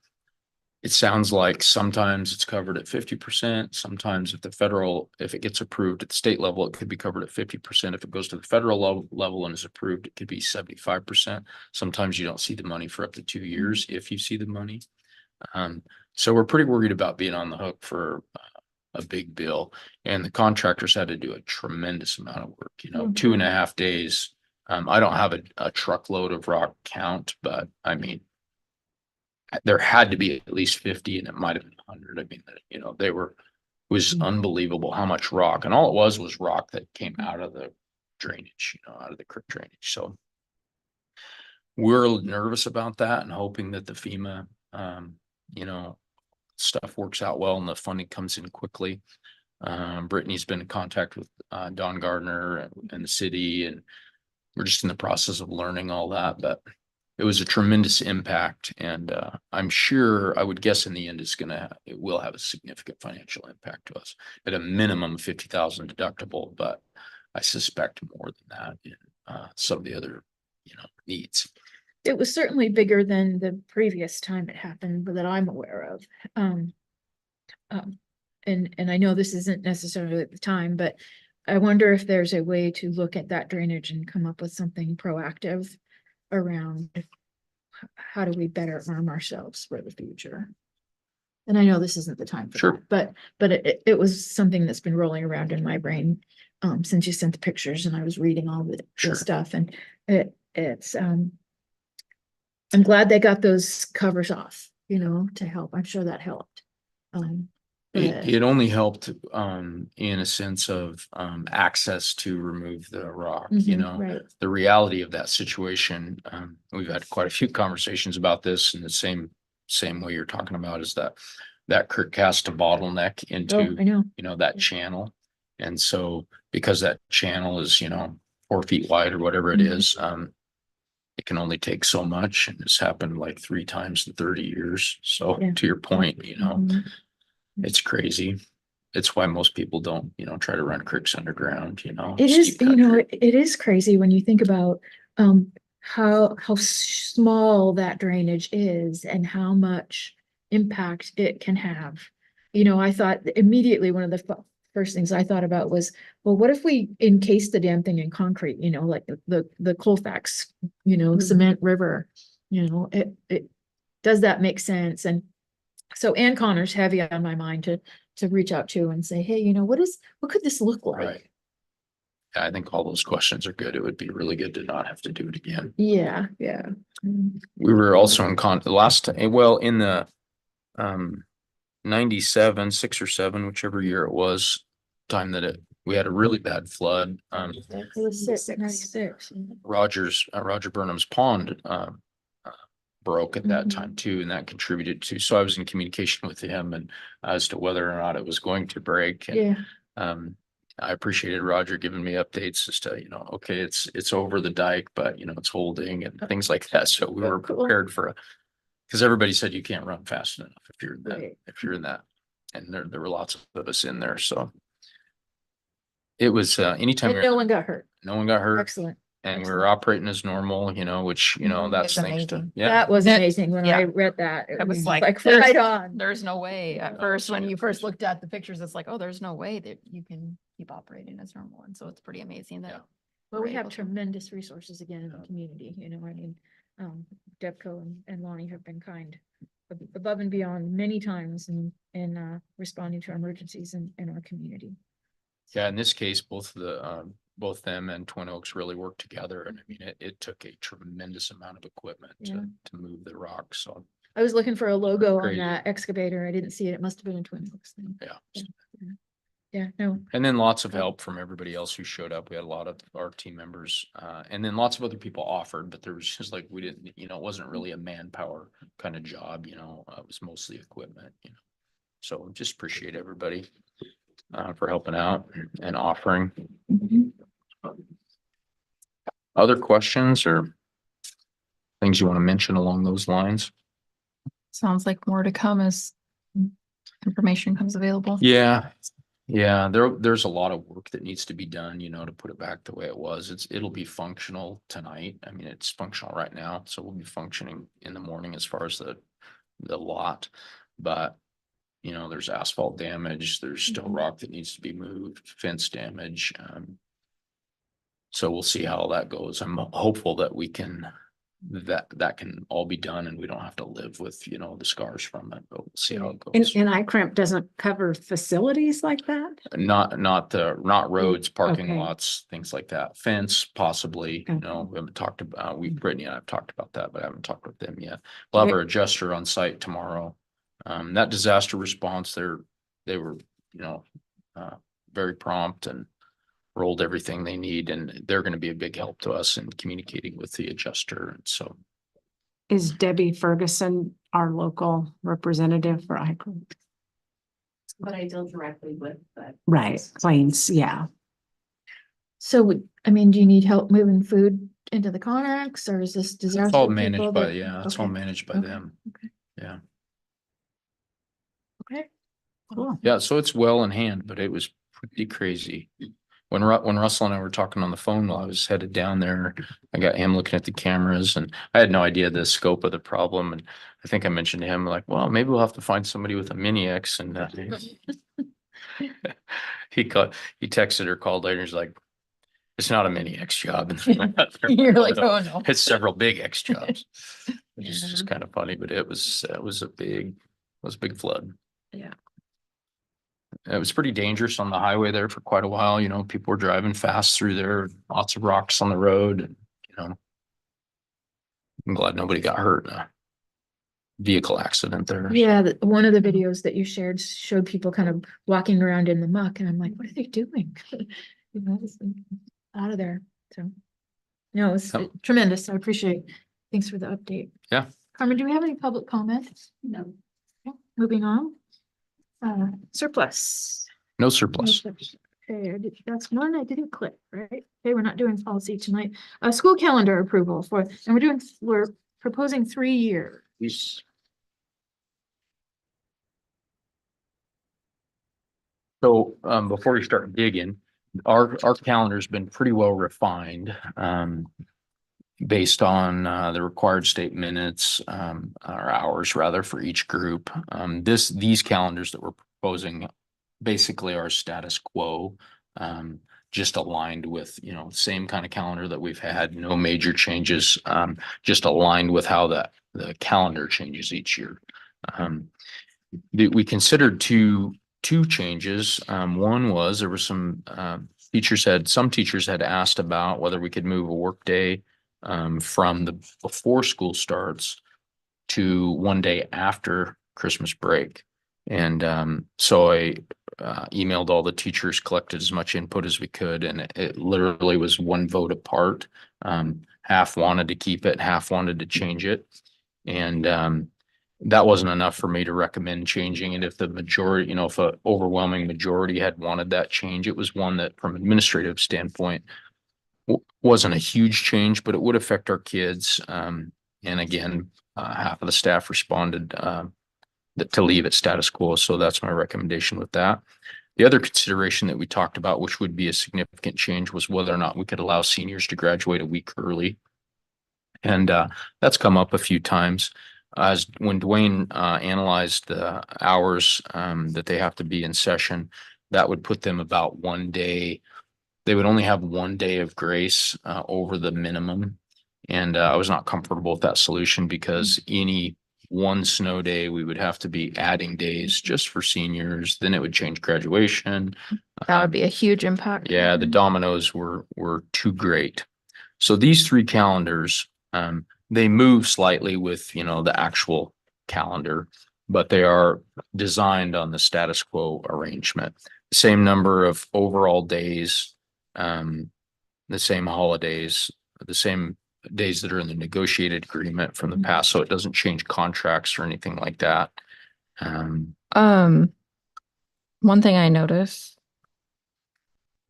It sounds like sometimes it's covered at 50%. Sometimes if it gets approved at the state level, it could be covered at 50%. If it goes to the federal level and is approved, it could be 75%. Sometimes you don't see the money for up to 2 years if you see the money. So we're pretty worried about being on the hook for a big bill, and the contractors had to do a tremendous amount of work, 2.5 days. I don't have a truckload of rock count, but I mean, there had to be at least 50, and it might have been 100. I mean, it was unbelievable how much rock, and all it was rock that came out of the drainage, out of the creek drainage. So we're nervous about that and hoping that the FEMA, stuff works out well and the funding comes in quickly. Brittany's been in contact with Don Gardner and the city, and we're just in the process of learning all that. But it was a tremendous impact, and I'm sure, I would guess in the end it will have a significant financial impact to us. At a minimum of 50,000 deductible, but I suspect more than that in some of the other, needs. It was certainly bigger than the previous time it happened that I'm aware of. And I know this isn't necessarily at the time, but I wonder if there's a way to look at that drainage and come up with something proactive around how do we better arm ourselves for the future? And I know this isn't the time for Sure. that, but it was something that's been rolling around in my brain since you sent the pictures and I was reading all the Sure. stuff, and it's I'm glad they got those covers off, to help. I'm sure that helped. It only helped in a sense of access to remove the rock, Right. the reality of that situation. We've had quite a few conversations about this, and the same way you're talking about is that creek has to bottleneck Oh, into, I know. that Yeah. channel. And so because that channel is, 4 feet wide or whatever it Mhm. is, it can only take so much, and it's happened like 3 times in 30 years. So Yeah. to your point, Mhm. it's crazy. It's why most people don't, try to run creeks underground, It is, steep country. it is crazy when you think about how small that drainage is and how much impact it can have. I thought immediately one of the first things I thought about was, well, what if we encase the damn thing in concrete, like the Colfax, cement river, it does that make sense? And so Ann Connor's heavy on my mind to reach out to and say, hey, what could this look like? Right. Yeah, I think all those questions are good. It would be really good to not have to do it again. Yeah. We were also in in the 97, 6 or 7, whichever year it was, time that we had a really bad flood. It was 96. Roger Burnham's pond broke at that time too, and that contributed to, so I was in communication with him and as to whether or not it was going to break. And Yeah. I appreciated Roger giving me updates as to, okay, it's over the dike, but it's holding and things like that. So we were Cool. prepared for because everybody said you can't run fast enough if you're in that, Right. and there were lots of us in there. So it was anytime And no one got hurt. no one got hurt, Excellent. and we were excellent. operating as normal, which that's It's thanks to amazing. That was That- amazing when yeah. I read that. It I was was like, like there's- right on. There's no way at Yeah. first, when you first looked at the pictures, it's like, oh, there's no way that you can keep operating as normal. And so it's pretty amazing Yeah. that. Well, we we're have able to. tremendous resources again in the Yeah. community, Debco and Lonnie have been kind above and beyond many times in responding to emergencies in our community. Yeah, in this case, both them and Twin Oaks really worked together, and I mean, it took a tremendous amount of equipment Yeah. to move the rock. So I was looking for a logo on Crazy. that excavator. I didn't see it. It must have been a Twin Oaks thing. yeah. Yeah, no, And then lots of help from everybody else who showed up. We had a lot of our team members, and then lots of other people offered, but there was just like, we didn't, it wasn't really a manpower kind of job, it was mostly equipment, So just appreciate everybody for helping out and offering. Other questions or things you want to mention along those lines? Sounds like more to come as information comes available. Yeah. There's a lot of work that needs to be done, to put it back the way it was. It'll be functional tonight. I mean, it's functional right now, so we'll be functioning in the morning as far as the lot. But, there's asphalt damage, there's still rock that needs to be moved, fence damage. So we'll see how that goes. I'm hopeful that we can, that can all be done and we don't have to live with, the scars from it, but we'll see how it And, goes. and iCrimp doesn't cover facilities like that? Not roads, parking Okay. lots, things like that. Fence, possibly, Okay. we haven't talked about, Brittany and I have talked about that, but I haven't talked with them yet. We'll have Okay. our adjuster on site tomorrow. That disaster response, they were, very prompt and rolled everything they need, and they're going to be a big help to us in communicating with the adjuster. And so, Is Debbie Ferguson our local representative for iCrimp? But I deal directly with, but. Right, Plains, yeah. so do you need help moving food into the Connex, or is this disaster? It's all people managed by, that- yeah, it's all Okay, managed by okay, them. okay. Yeah. Okay. Cool. Yeah, so it's well in hand, but it was pretty crazy. When Russell and I were talking on the phone while I was headed down there, I got him looking at the cameras and I had no idea the scope of the problem. And I think I mentioned to him like, well, maybe we'll have to find somebody with a mini X and he texted or called later. He's like, it's not a mini X job. You're like, oh no. It's several big X jobs. Which is Yeah. just kind of funny, but it was a big flood. Yeah. It was pretty dangerous on the highway there for quite a while. You know, people were driving fast through there, lots of rocks on the road. And, you know, I'm glad nobody got hurt in a vehicle accident there. Yeah, one of the videos that you shared showed people kind of walking around in the muck, and I'm like, what are they doing? You know, it's out of there, so. No, it's Oh. tremendous, I appreciate, thanks for the update. Yeah. Carmen, do we have any public comments? No. Okay, moving on. Surplus. No No surplus. surplus. Okay, that's one I didn't click, right? Okay, we're not doing policy tonight. School calendar approval and we're proposing 3 years. So before we start digging, our calendar's been pretty well refined based on the required state minutes or hours rather for each group. These calendars that we're proposing basically are status quo, just aligned with, you know, same kind of calendar that we've had, no major changes, just aligned with how the calendar changes each year. We considered two changes. One was there was some some teachers had asked about whether we could move a work day from the before school starts to one day after Christmas break. And so I emailed all the teachers, collected as much input as we could, and it literally was one vote apart. Half wanted to keep it, half wanted to change it. And that wasn't enough for me to recommend changing it. If the majority, you know, if an overwhelming majority had wanted that change, it was one that from administrative standpoint wasn't a huge change, but it would affect our kids. And again, half of the staff responded to leave it status quo. So that's my recommendation with that. The other consideration that we talked about, which would be a significant change, was whether or not we could allow seniors to graduate a week early. And that's come up a few times. As when Dwayne analyzed the hours that they have to be in session, that would put them about 1 day. They would only have 1 day of grace over the minimum. And I was not comfortable with that solution because any one snow day, we would have to be adding days just for seniors. Then it would change graduation. That would be a huge impact. Yeah, the dominoes were too great. So these 3 calendars, they move slightly with, you know, the actual calendar, but they are designed on the status quo arrangement. Same number of overall days, the same holidays, the same days that are in the negotiated agreement from the past. So it doesn't change contracts or anything like that. One thing I noticed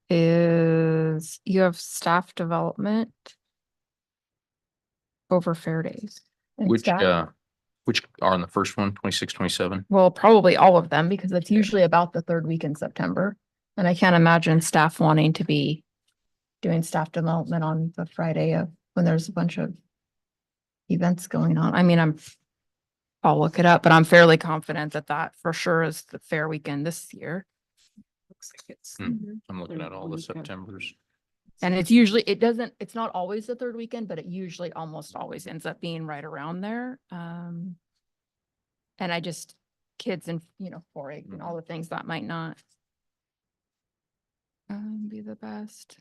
is you have staff development over fair days. and Which staff- are on the first one, 26, 27? Well, probably all of them because it's usually about the 3rd week in September. And I can't imagine staff wanting to be doing staff development on the Friday of when there's a bunch of events going on. I mean, I'll look it up, but I'm fairly confident that for sure is the fair weekend this year. Looks like it's. I'm looking at all the Septembers. And it's not always the 3rd weekend, but it usually almost always ends up being right around there. And kids and, you know, 4-H and all the things that might not be the best.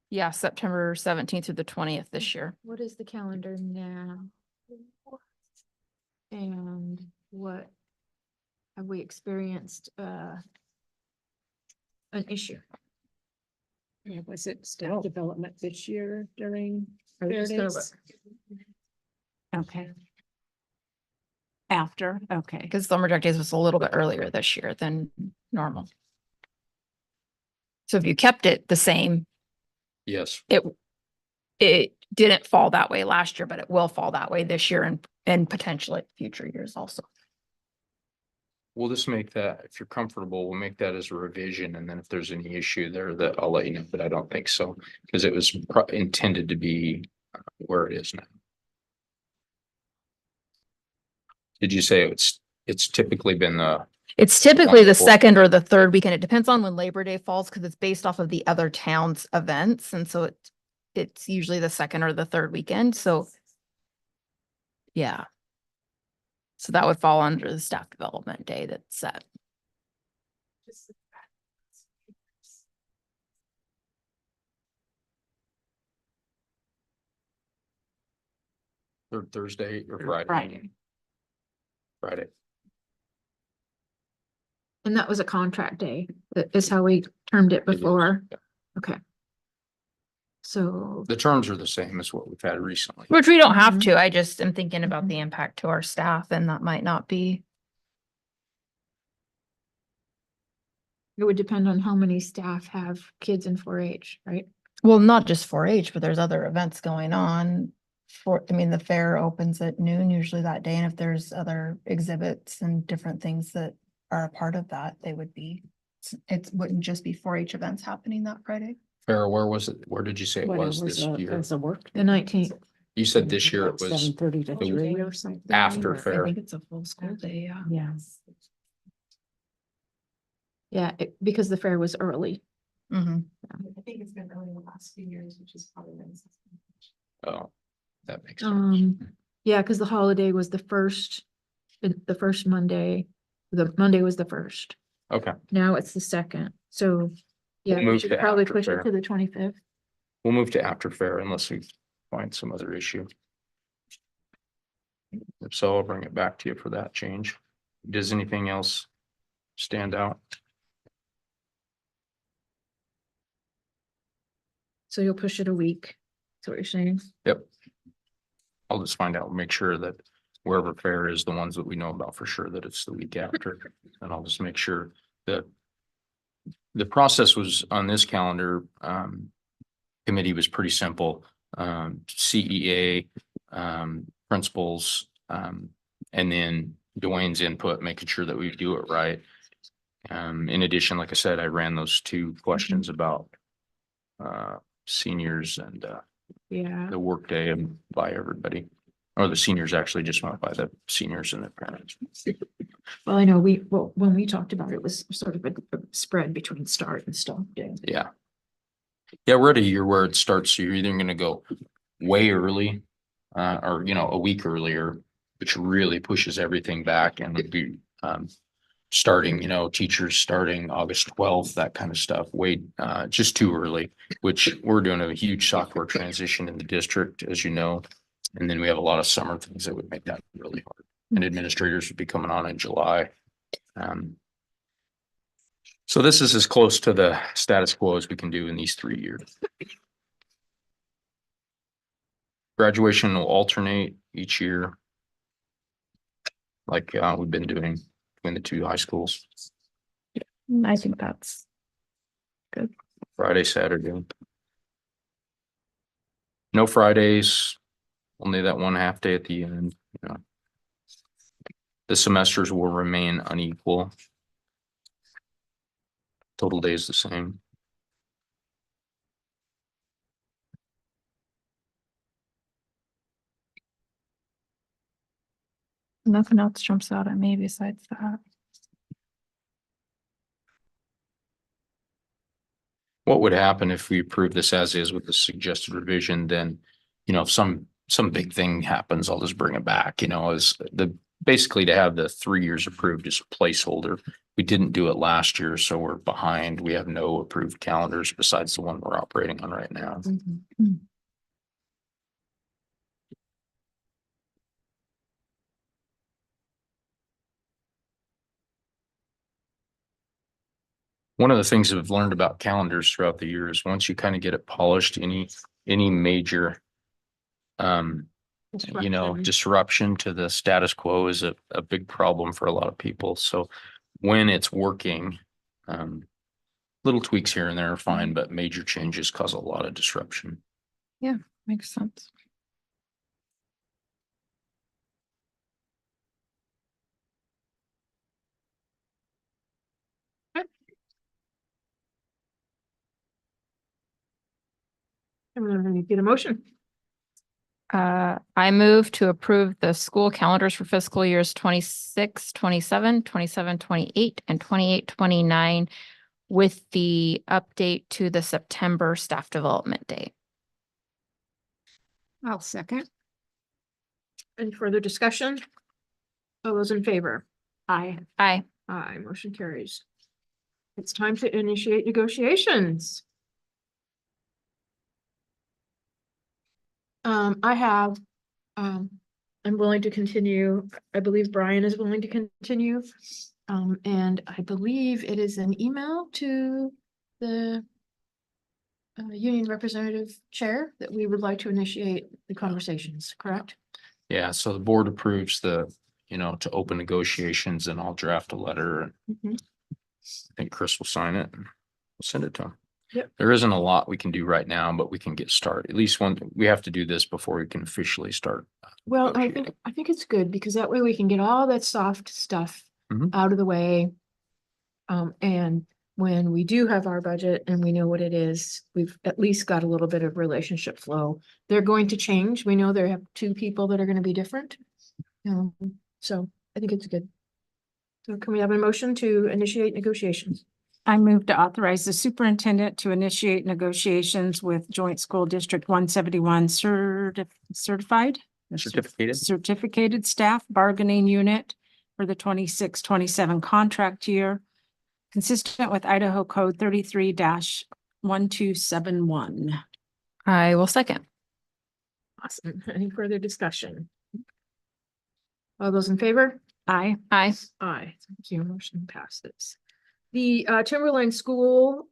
Yeah, September 17th through the 20th this year. What is the calendar now? And what have we experienced an issue? Yeah, was it staff development this year during Are we fair just gonna days? Okay. After, okay. Because Lumberjack Days was a little bit earlier this year than normal. So if you kept it the same, Yes. it didn't fall that way last year, but it will fall that way this year and potentially future years also. We'll just make that, if you're comfortable, we'll make that as a revision, and then if there's any issue there, that I'll let you know, but I don't think so. Because it was intended to be where it is now. Did you say it's typically been It's typically the Wonderful. second or the third weekend. It depends on when Labor Day falls because it's based off of the other town's events. And so it's usually the second or the third weekend. So yeah. So that would fall under the staff development day that's set. third Thursday or Friday? Friday. Friday. And that was a contract day. That is how we termed it It is, before. yeah. Okay. So, The terms are the same as what we've had recently. Which we don't have Mhm. to. I just am thinking about Mhm. the impact to our staff and that might not be. it would depend on how many staff have kids in 4-H, right? Well, not just 4-H, but there's other events going on. The fair opens at noon usually that day, and if there's other exhibits and different things that are a part of that, they would be. It wouldn't just be 4-H events happening that Friday. Farrah, where was it? Where did you say it was this year? It's a work. The 19th. You said this year it was 7:30 to the 3 or something. after or- fair. it's a full school day, yeah. Yes. Yeah, because the fair was early. Mm-hmm. I think it's been early the last few years, which is probably been. Oh, that makes sense. Yeah, because the holiday was the first Monday. The Monday was the first. Okay, Now it's the second. So, yeah, we move should to probably after push fair. it to the 25th. we'll move to after fair unless we find some other issue. If so, I'll bring it back to you for that change. Does anything else stand out? So you'll push it a week. That's what you're saying? Yep. I'll just find out, make sure that wherever fair is, the ones that we know about for sure, that it's the week after. And I'll just make sure that the process was on this calendar, committee was pretty simple. CEA, principals, and then Dwayne's input, making sure that we do it right. In addition, like I said, I ran those two questions about seniors and Yeah. the workday by everybody. Or the seniors actually just went by the seniors and their parents. Well, I know when we talked about it, it was sort of a spread between start and stop day. Yeah. Yeah, we're at a year where it starts, so you're either gonna go way early, or a week earlier, which really pushes everything back and would be starting, teachers starting August 12th, that kind of stuff, way just too early, which we're doing a huge software transition in the district, as you know. And then we have a lot of summer things that would make that really hard. And administrators would be coming on in July. So this is as close to the status quo as we can do in these 3 years. Graduation will alternate each year. Like we've been doing between the two high schools, I think that's Friday, Saturday. No Fridays, only that one half day at the end. The semesters will remain unequal. Total days the same. nothing else jumps out at me besides that. What would happen if we approve this as is with the suggested revision, then, if some big thing happens, I'll just bring it back, as basically to have the 3 years approved as a placeholder. We didn't do it last year, so we're behind. We have no approved calendars besides the one we're operating on right now. One of the things I've learned about calendars throughout the years, once you kind of get it polished, any major disruption to the status quo is a big problem for a lot of people. So when it's working, little tweaks here and there are fine, but major changes cause a lot of disruption. Yeah. Makes sense. I'm gonna get a motion. I move to approve the school calendars for fiscal years 26, 27, 27, 28, and 28, 29 with the update to the September staff development day. I'll second. Any further discussion? All those in favor? Aye. Aye. Aye, motion carries. It's time to initiate negotiations. I have, I'm willing to continue. I believe Brian is willing to continue. And I believe it is an email to the union representative chair that we would like to initiate the conversations, correct? Yeah, so the board approves to open negotiations, and I'll draft a letter, and Mhm. I think Chris will sign it and we'll send it to him. Yep. There isn't a lot we can do right now, but we can get started. At least we have to do this before we can officially start. Well, negotiating. I think it's good because that way we can get all that soft stuff Mhm. out of the way. And when we do have our budget and we know what it is, we've at least got a little bit of relationship flow. They're going to change. We know there have two people that are going to be different. So I think it's good. So can we have a motion to initiate negotiations? I move to authorize the superintendent to initiate negotiations with Joint School District 171 certified? Certificated. Certificated staff bargaining unit for the 26-27 contract year, consistent with Idaho Code 33-1271. I will second. Awesome. Any further discussion? All those in favor? Aye. Aye. Aye. Thank you. Motion passes. The Timberline School,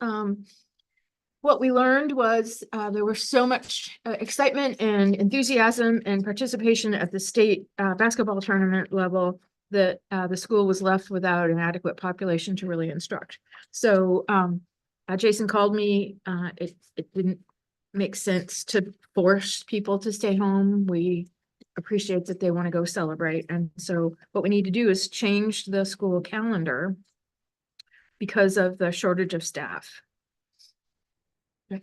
what we learned was there was so much excitement and enthusiasm and participation at the state basketball tournament level that the school was left without an adequate population to really instruct. So Jason called me. It didn't make sense to force people to stay home. We appreciate that they want to go celebrate. And so what we need to do is change the school calendar because of the shortage of staff. Okay.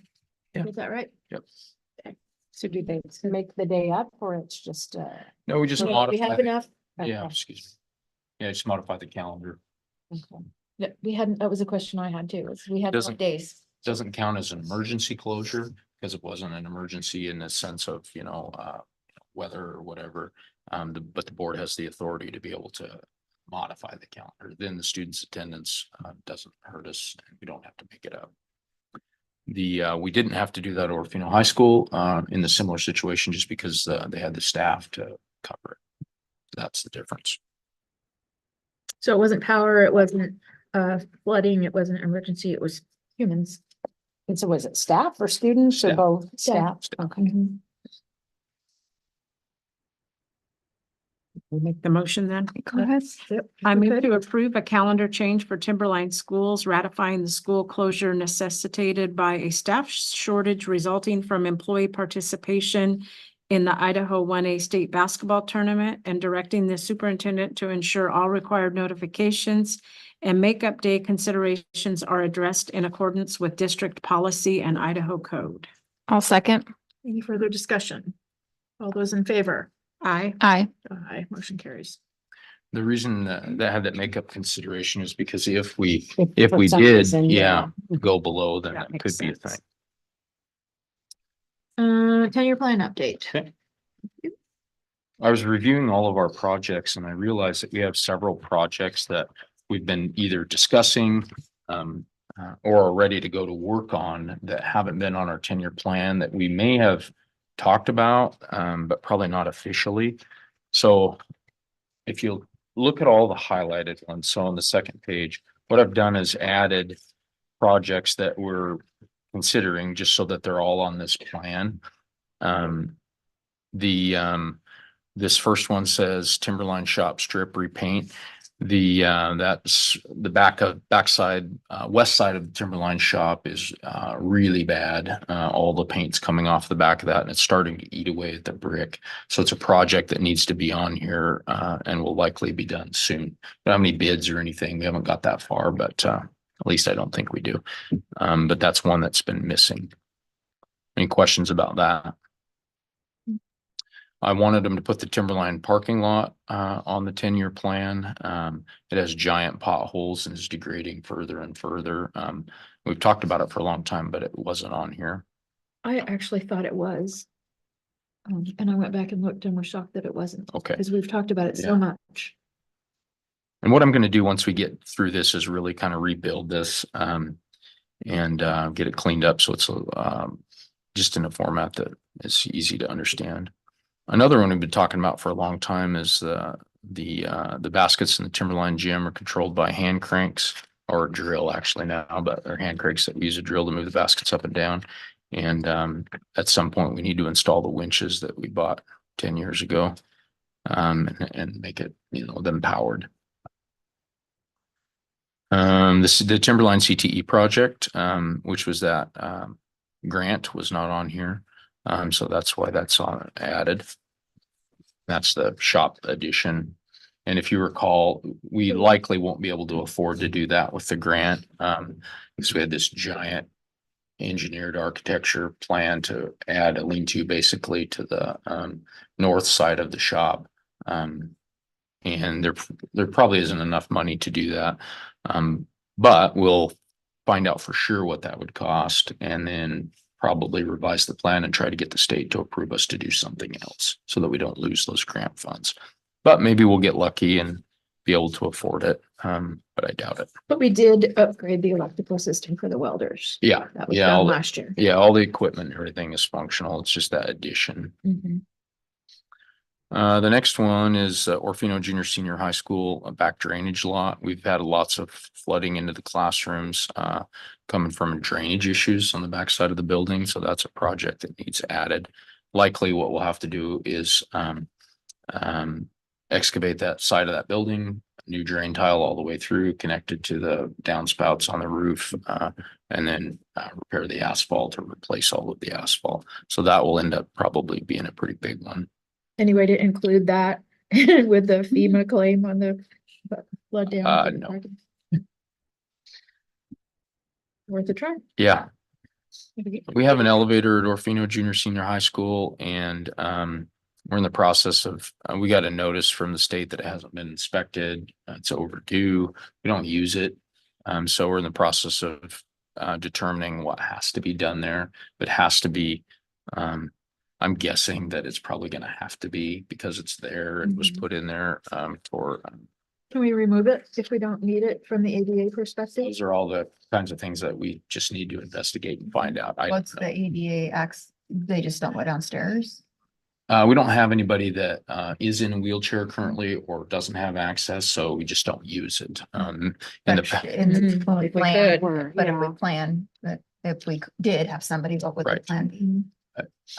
Yeah. Is that right? Yep. So do they make the day up or it's just, No, we just We modify. have the- enough. Yeah, excuse me. Yeah, just modify the calendar. Yeah, we hadn't, that was a question I had too, is we had enough Doesn't- days. Doesn't count as an emergency closure because it wasn't an emergency in the sense of, weather or whatever. But the board has the authority to be able to modify the calendar. Then the students' attendance doesn't hurt us, and we don't have to make it up. We didn't have to do that at Orofino High School in the similar situation just because they had the staff to cover it. That's the difference. So it wasn't power, it wasn't flooding, it wasn't emergency, it was humans. and so was it staff or students or Staff. both? Staff. Okay. We'll make the motion then. Go ahead. Yep. I move Okay. to approve a calendar change for Timberline schools, ratifying the school closure necessitated by a staff shortage resulting from employee participation in the Idaho 1A state basketball tournament, and directing the superintendent to ensure all required notifications and makeup day considerations are addressed in accordance with district policy and Idaho code. I'll second. Any further discussion? All those in favor? Aye. Aye. Aye, motion carries. The reason that had that makeup consideration is because if we For did, some reason, go below, then That that makes could be a sense. thing. 10-year plan update. Okay. I was reviewing all of our projects and I realized that we have several projects that we've been either discussing or are ready to go to work on that haven't been on our 10-year plan that we may have talked about, but probably not officially. So if you look at all the highlighted ones, so on the second page, what I've done is added projects that we're considering just so that they're all on this plan. This first one says Timberline shop strip repaint. That's the west side of the Timberline shop is really bad. All the paint's coming off the back of that and it's starting to eat away at the brick. So it's a project that needs to be on here and will likely be done soon. Don't have any bids or anything. We haven't got that far, but at least I don't think we do. But that's one that's been missing. Any questions about that? I wanted them to put the Timberline parking lot on the 10-year plan. It has giant potholes and is degrading further and further. We've talked about it for a long time, but it wasn't on here. I actually thought it was. And I went back and looked and was shocked that it wasn't. Okay. Because we've talked about it so Yeah. much. And what I'm going to do once we get through this is really kind of rebuild this and get it cleaned up so it's just in a format that is easy to understand. Another one we've been talking about for a long time is the baskets in the Timberline gym are controlled by hand cranks or a drill actually now, but they're hand cranks that we use a drill to move the baskets up and down. And at some point we need to install the winches that we bought 10 years ago and make it, them powered. This is the Timberline CTE project, which was that grant was not on here. So that's why that's added. That's the shop addition. And if you recall, we likely won't be able to afford to do that with the grant. Because we had this giant engineered architecture plan to add a lean-to basically to the north side of the shop. And there probably isn't enough money to do that. But we'll find out for sure what that would cost and then probably revise the plan and try to get the state to approve us to do something else so that we don't lose those grant funds. But maybe we'll get lucky and be able to afford it. But I doubt it. But we did upgrade the electrical system for the welders. Yeah. That was Yeah. done last year. Yeah. All the equipment and everything is functional. It's just that addition. Mhm. The next one is Orofino Junior Senior High School back drainage lot. We've had lots of flooding into the classrooms coming from drainage issues on the backside of the building. So that's a project that needs added. Likely what we'll have to do is excavate that side of that building, new drain tile all the way through, connected to the downspouts on the roof, and then repair the asphalt or replace all of the asphalt. So that will end up probably being a pretty big one. Any way to include that with the FEMA claim on the flood damage? No. Worth a try. Yeah. We have an elevator at Orofino Junior Senior High School and we're in the process of, we got a notice from the state that it hasn't been inspected. It's overdue. We don't use it. So we're in the process of determining what has to be done there, but has to be, I'm guessing that it's probably going to have to be because it's there and was put in there for. Can we remove it if we don't need it from the ADA perspective? Those are all the kinds of things that we just need to investigate and find out. What's the ADA acts? They just don't go downstairs? We don't have anybody that is in a wheelchair currently or doesn't have access, so we just don't use it. When we we plan, could, but if we plan that if we did have somebody, what would the Right. plan be?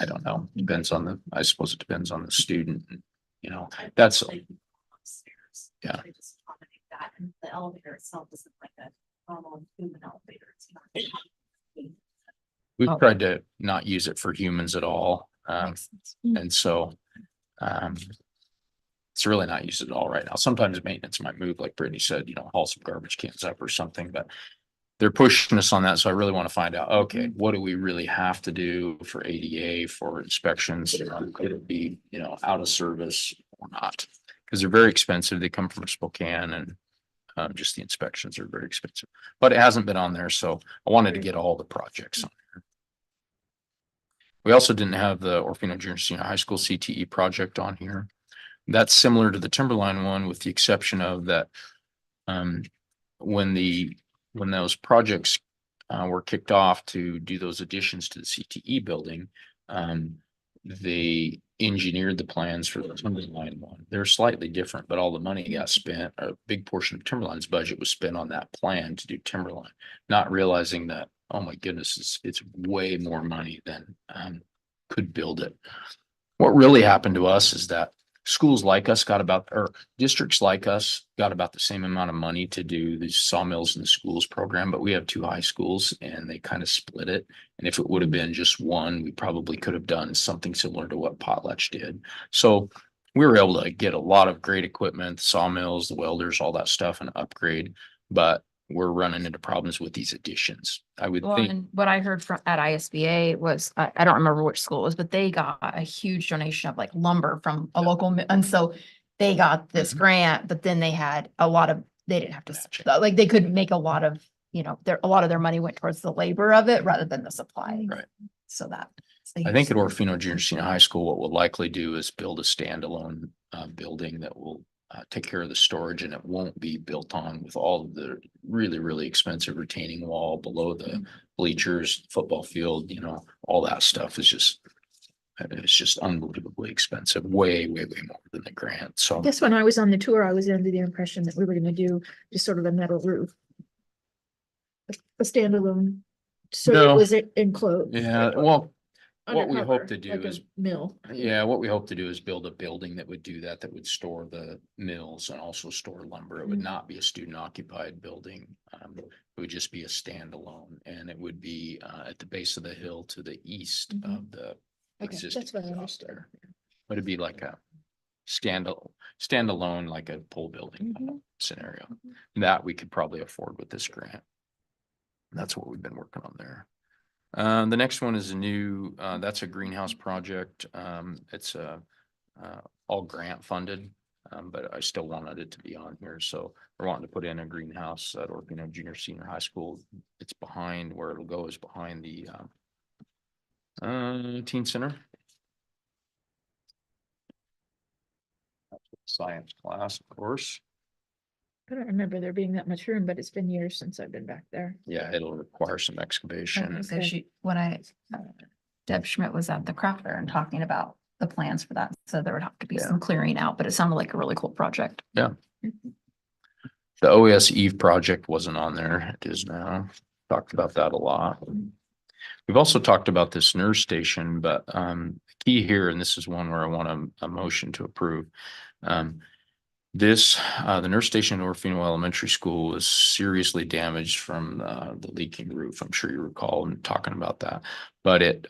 I don't know. I suppose it depends on the student. That's, Upstairs. Yeah. They just accommodate that, and the elevator itself isn't like a normal human elevator. It's not. we've Oh. tried to not use it for humans at all. Makes sense. And so, it's really not used at all right now. Sometimes maintenance might move, like Brittany said, haul some garbage cans up or something, but they're pushing us on that. So I really want to find out, okay, what do we really have to do for ADA, for inspections? Could it be, out of service or not? Because they're very expensive. They come from Spokane and just the inspections are very expensive, but it hasn't been on there. So I wanted to get all the projects on there. We also didn't have the Orofino Junior Senior High School CTE project on here. That's similar to the Timberline one with the exception of that when those projects were kicked off to do those additions to the CTE building, they engineered the plans for the Timberline one. They're slightly different, but all the money got spent. A big portion of Timberline's budget was spent on that plan to do Timberline, not realizing that, oh my goodness, it's way more money than could build it. What really happened to us is that schools like us got about, or districts like us got about the same amount of money to do the sawmills in the schools program, but we have two high schools and they kind of split it. And if it would have been just one, we probably could have done something similar to what Potlatch did. So we were able to get a lot of great equipment, sawmills, the welders, all that stuff and upgrade, but we're running into problems with these additions. I would Well, think, and what I heard from at ISBA was, I don't remember which school it was, but they got a huge donation of like lumber from a local, and so they got this Mhm. grant, but then they had a lot of, they didn't have to, Gotcha. like, they could make a lot of, a lot of their money went towards the labor of it rather than the supply. Right. So that. I think at Orofino Junior Senior High School, what we'll likely do is build a standalone building that will take care of the storage, and it won't be built on with all of the really, really expensive retaining wall below the bleachers, football field, all that stuff is just, it's just unbelievably expensive, way, way, way more than the grant. I So guess when I was on the tour, I was under the impression that we were gonna do just sort of a metal roof. A standalone, so No. it was enclosed. yeah, well, what we undercover, hope to do like a is mill. yeah, what we hope to do is build a building that would do that, that would store the mills and also store lumber. It would Mhm. not be a student occupied building. It would just be a standalone, and it would be at the base of the hill to the east Mhm. of the Okay, existing that's what I shop understood. there. But it'd be like a standalone, like a pole building Mhm. scenario that we could probably afford with this grant. That's what we've been working on there. The next one is a new, that's a greenhouse project. It's all grant funded. But I still wanted it to be on here. So we're wanting to put in a greenhouse at Orofino Junior Senior High School. It's behind, where it'll go is behind the teen center. Science class, of course. I don't remember there being that much room, but it's been years since I've been back there. Yeah, it'll require some excavation. So Deb Schmidt was at the craft fair and talking about the plans for that. So there would have to be Yeah. some clearing out, but it sounded like a really cool project. The OS Eve project wasn't on there. It is now. Talked about that a lot. We've also talked about this nurse station, but the key here, and this is one where I want a motion to approve. The nurse station at Orofino Elementary School was seriously damaged from the leaking roof. I'm sure you recall and talking about that. But it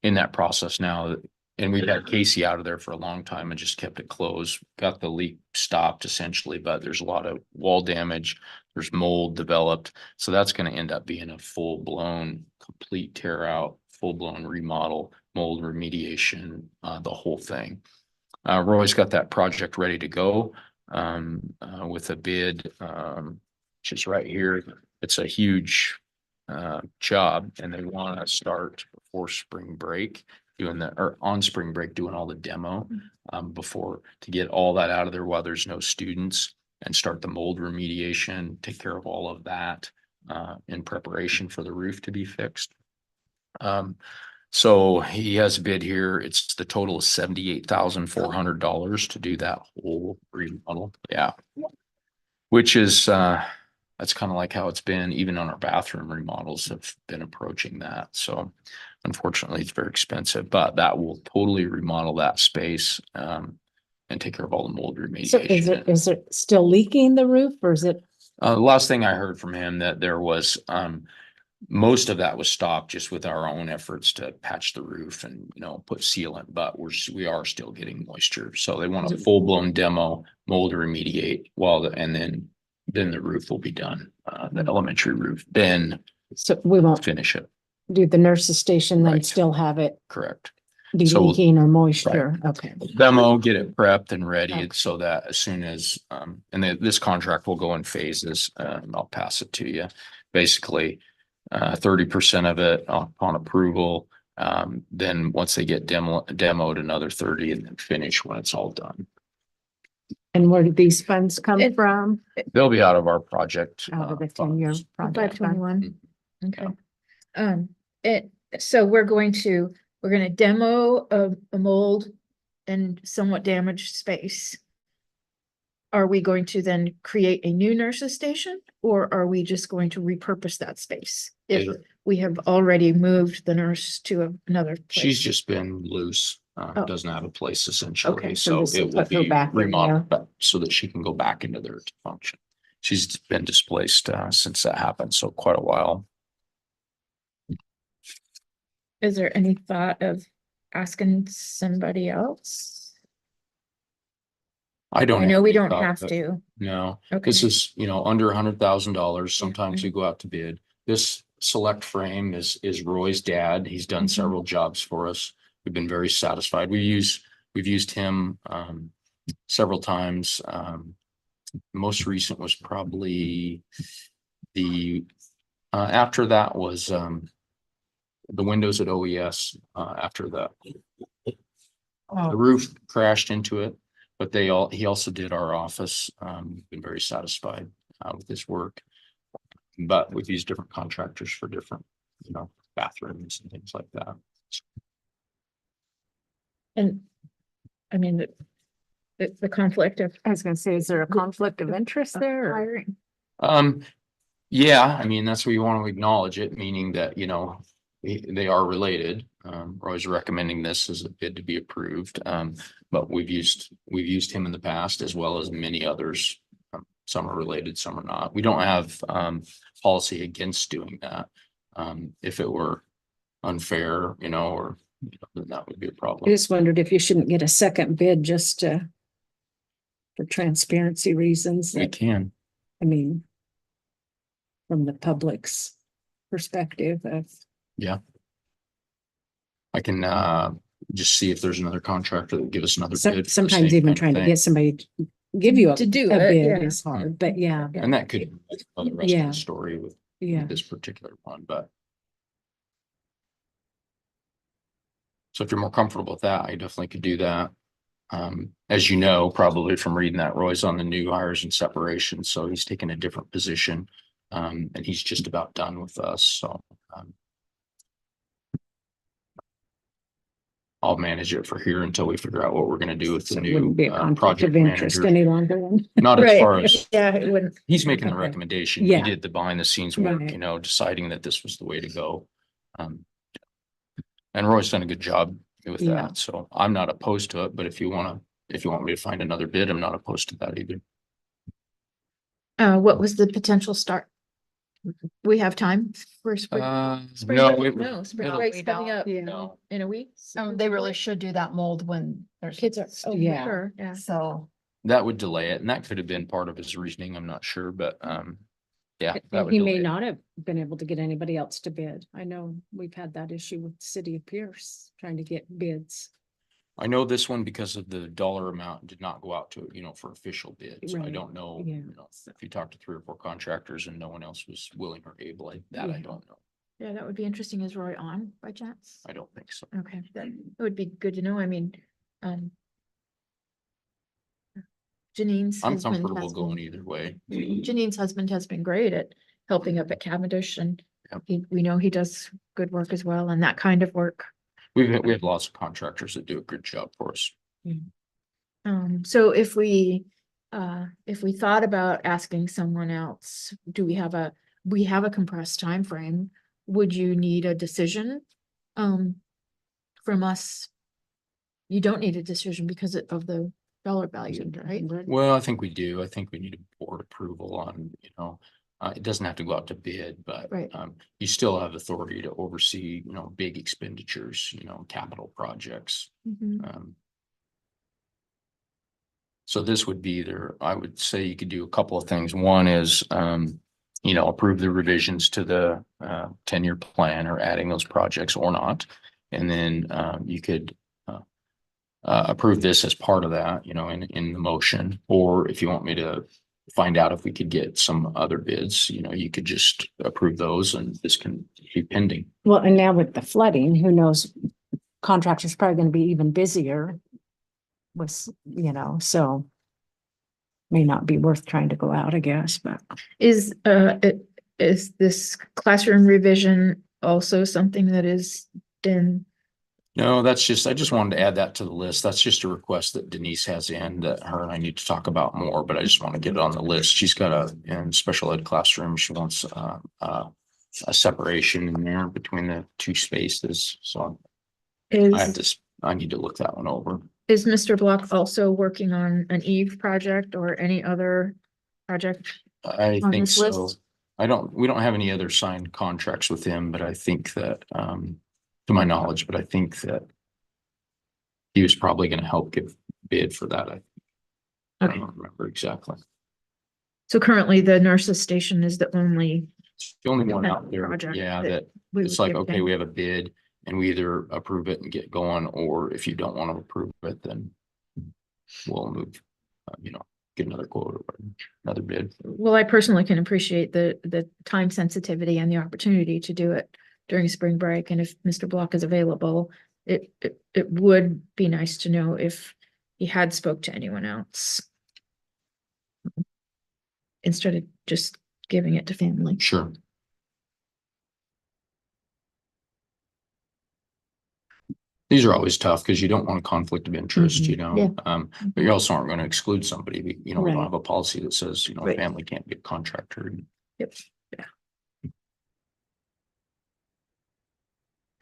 in that process now, and we've had Casey out of there for a long time and just kept it closed, got the leak stopped essentially, but there's a lot of wall damage. There's mold developed. So that's going to end up being a full-blown, complete tear out, full-blown remodel, mold remediation, the whole thing. Roy's got that project ready to go with a bid, which is right here. It's a huge job, and they want to start before spring break or on spring break doing all the demo before, to get all that out of there while there's no students, and start the mold remediation, take care of all of that in preparation for the roof to be fixed. So he has a bid here. It's the total of $78,400 to do that whole remodel. Yeah. Which is, that's kind of like how it's been, even on our bathroom remodels have been approaching that. So unfortunately, it's very expensive, but that will totally remodel that space and take care of all the mold So remediation. is it still leaking the roof or is it? The last thing I heard from him that there was, most of that was stopped just with our own efforts to patch the roof and, put sealant, but we are still getting moisture. So they want a full blown demo, mold remediate and then the roof will be done, the elementary roof, then So we won't finish it. do the nurse's station, then Right. still have it Correct. be So- leaking or moisture. Okay. Demo, get it prepped and ready Okay. so that as soon as, this contract will go in phases, I'll pass it to you. Basically, 30% of it upon approval. Then once they get demoed, another 30 and then finish when it's all done. And where did these funds come It- from? They'll be out of our project. Out of the 10-year funds. project fund? 521. Okay. Yeah. So we're gonna demo a mold and somewhat damaged space. Are we going to then create a new nurse's station, or are we just going to repurpose that space? If Either. we have already moved the nurse to another place. She's just been loose. Oh. doesn't have a place essentially, Okay, so so this will it will put her be back in there. remodeled back so that she can go back into there to function. She's been displaced since that happened, so quite a while. Is there any thought of asking somebody else? I don't. I know have we any don't thought have of it. to. No, Okay. this is, under $100,000. Yeah. Sometimes we go out to bid. This select frame is Roy's dad. He's done Mhm. several jobs for us. We've been very satisfied. We've used him several times. Most recent was probably after that was the windows at OES after that. The roof crashed into it, but he also did our office. Been very satisfied with his work. But we've used different contractors for different, bathrooms and things like that. And I mean, the conflict of I was gonna say, is there a conflict of interest there? or- hiring. Yeah, I mean, that's where you want to acknowledge it, meaning that, they are related. Roy's recommending this as a bid to be approved. But we've used him in the past as well as many others. Some are related, some are not. We don't have policy against doing that. If it were unfair, or then that would be a I problem. just wondered if you shouldn't get a second bid just for transparency reasons. We can. I mean, from the public's perspective of. I can just see if there's another contractor that will give us another bid. for the Sometimes same even kind of trying to thing. get somebody to give you To do a it, bid yeah. is hard, but yeah, And that could be the rest of Yeah. the story with yeah. this particular one, but. So if you're more comfortable with that, I definitely could do that. As you know, probably from reading that, Roy's on the new hires and separation, so he's taken a different position. And he's just about done with us, so. I'll manage it for here until we figure out what we're gonna do with the So it new wouldn't be a conflict project of interest manager. any longer. then. Not as Right. far as, Yeah, it wouldn't. he's making the Okay. recommendation. He Yeah. did the behind the scenes work, Right. deciding that this was the way to go. And Roy's done a good job with Yeah. that, so I'm not opposed to it, but if you want me to find another bid, I'm not opposed to that either. What was the potential start? We have time for spring. Spring No, break? it- No, spring it'll- break's coming up Yeah. No. in a week. They really should do that mold when there's. Kids are, oh, Yeah. sure, yeah. So, That would delay it, and that could have been part of his reasoning, I'm not sure, but yeah. that And would he delay may it. not have been able to get anybody else to bid. I know we've had that issue with the city of Pierce trying to get bids. I know this one, because of the dollar amount, did not go out to, for official bids. I Right, don't know, yeah. if you talked to 3 or 4 contractors and no one else was willing or able, I Yeah. don't know. Yeah, that would be interesting. Is Roy on by chance? I don't think so. Okay, that would be good to know. I mean, Janine's I'm husband comfortable has going been, either way. Janine's husband has been great at helping up at Cavendish, and Yep. we know he does good work as well, and that kind of work. We have lots of contractors that do a good job for us. So if we thought about asking someone else, do we have a compressed time frame? Would you need a decision from us? You don't need a decision because of the dollar value, right? Well, I think we do. I think we need a board approval on, it doesn't have to go out to bid, but Right. you still have authority to oversee, big expenditures, capital projects. Mhm. So this would be either, I would say you could do a couple of things. One is, approve the revisions to the 10-year plan or adding those projects or not. And then you could approve this as part of that, in the motion. Or if you want me to find out if we could get some other bids, you could just approve those and this can be pending. Well, and now with the flooding, who knows, contractors probably gonna be even busier. With, so. May not be worth trying to go out, I guess, but. Is this classroom revision also something that is been? No, I just wanted to add that to the list. That's just a request that Denise has in that her and I need to talk about more, but I just want to get it on the list. She's got in special ed classroom, she wants a separation in there between the 2 spaces. So I have I need to look that one over. Is Mr. Block also working on an Eve project or any other project? I On think this so. list? We don't have any other signed contracts with him, but I think that, to my knowledge, but I think that he was probably gonna help give bid for that. I Okay, don't remember exactly. so currently the nurses station is the only. It's the only one out there, Project yeah, that that we it's would like, give okay, him. we have a bid and we either approve it and get going, or if you don't want to approve it, then we'll move, get another quote or another bid. Well, I personally can appreciate the time sensitivity and the opportunity to do it during spring break. And if Mr. Block is available, it would be nice to know if he had spoke to anyone else. Instead of just giving it to family. Sure. These are always tough because you don't want a conflict of interest, Mhm. Yeah. but you also aren't going to exclude somebody. We don't Right. have a policy that says, Right. family can't be a contractor. Yep, yeah.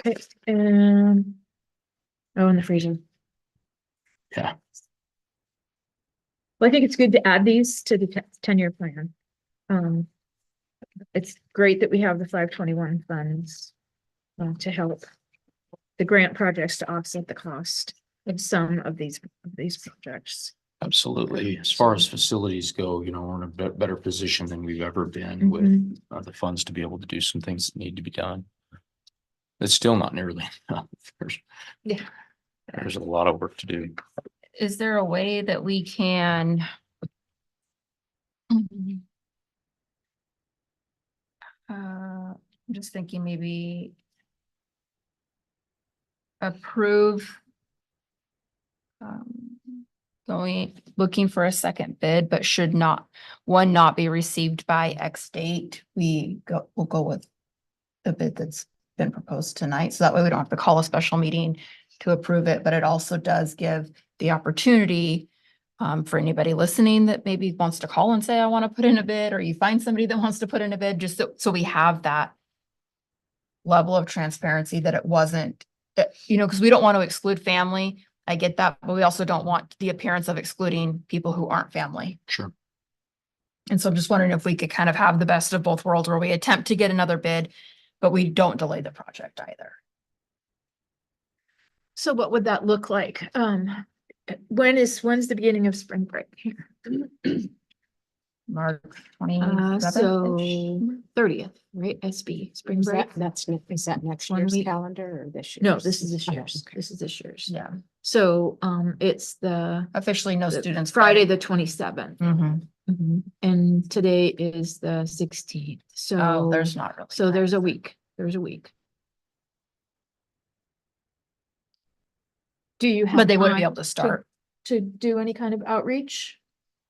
Okay, and. Oh, in the freezer. Yeah. Well, I think it's good to add these to the 10-year plan. It's great that we have the 521 funds to help the grant projects to offset the cost of some of these projects. Absolutely. As far as facilities go, we're in a better position than we've ever been with Mhm. the funds to be able to do some things that need to be done. It's still not nearly enough. Yeah. There's a lot of work to do. Is there a way that we can? I'm just thinking maybe. Approve. Looking for a second bid, but should not be received by X date, we'll go with the bid that's been proposed tonight. So that way we don't have to call a special meeting to approve it, but it also does give the opportunity for anybody listening that maybe wants to call and say, I want to put in a bid, or you find somebody that wants to put in a bid, just so we have that level of transparency that it wasn't, because we don't want to exclude family. I get that, but we also don't want the appearance of excluding people who aren't family. Sure. And so I'm just wondering if we could kind of have the best of both worlds where we attempt to get another bid, but we don't delay the project either. So what would that look like? When's the beginning of spring break here? March So 27th. 30th, right? SB, spring Is break? is that next 1 year's week. calendar or this year? No, this is this year's. This is this year's. Yeah, So, it's the officially no students. Friday, the 27th. Mm-hmm. And today is the 16th. So. Oh, there's not really. So time. there's a week. There's a week. Do you have? But they wouldn't be time able to start. To do any kind of outreach?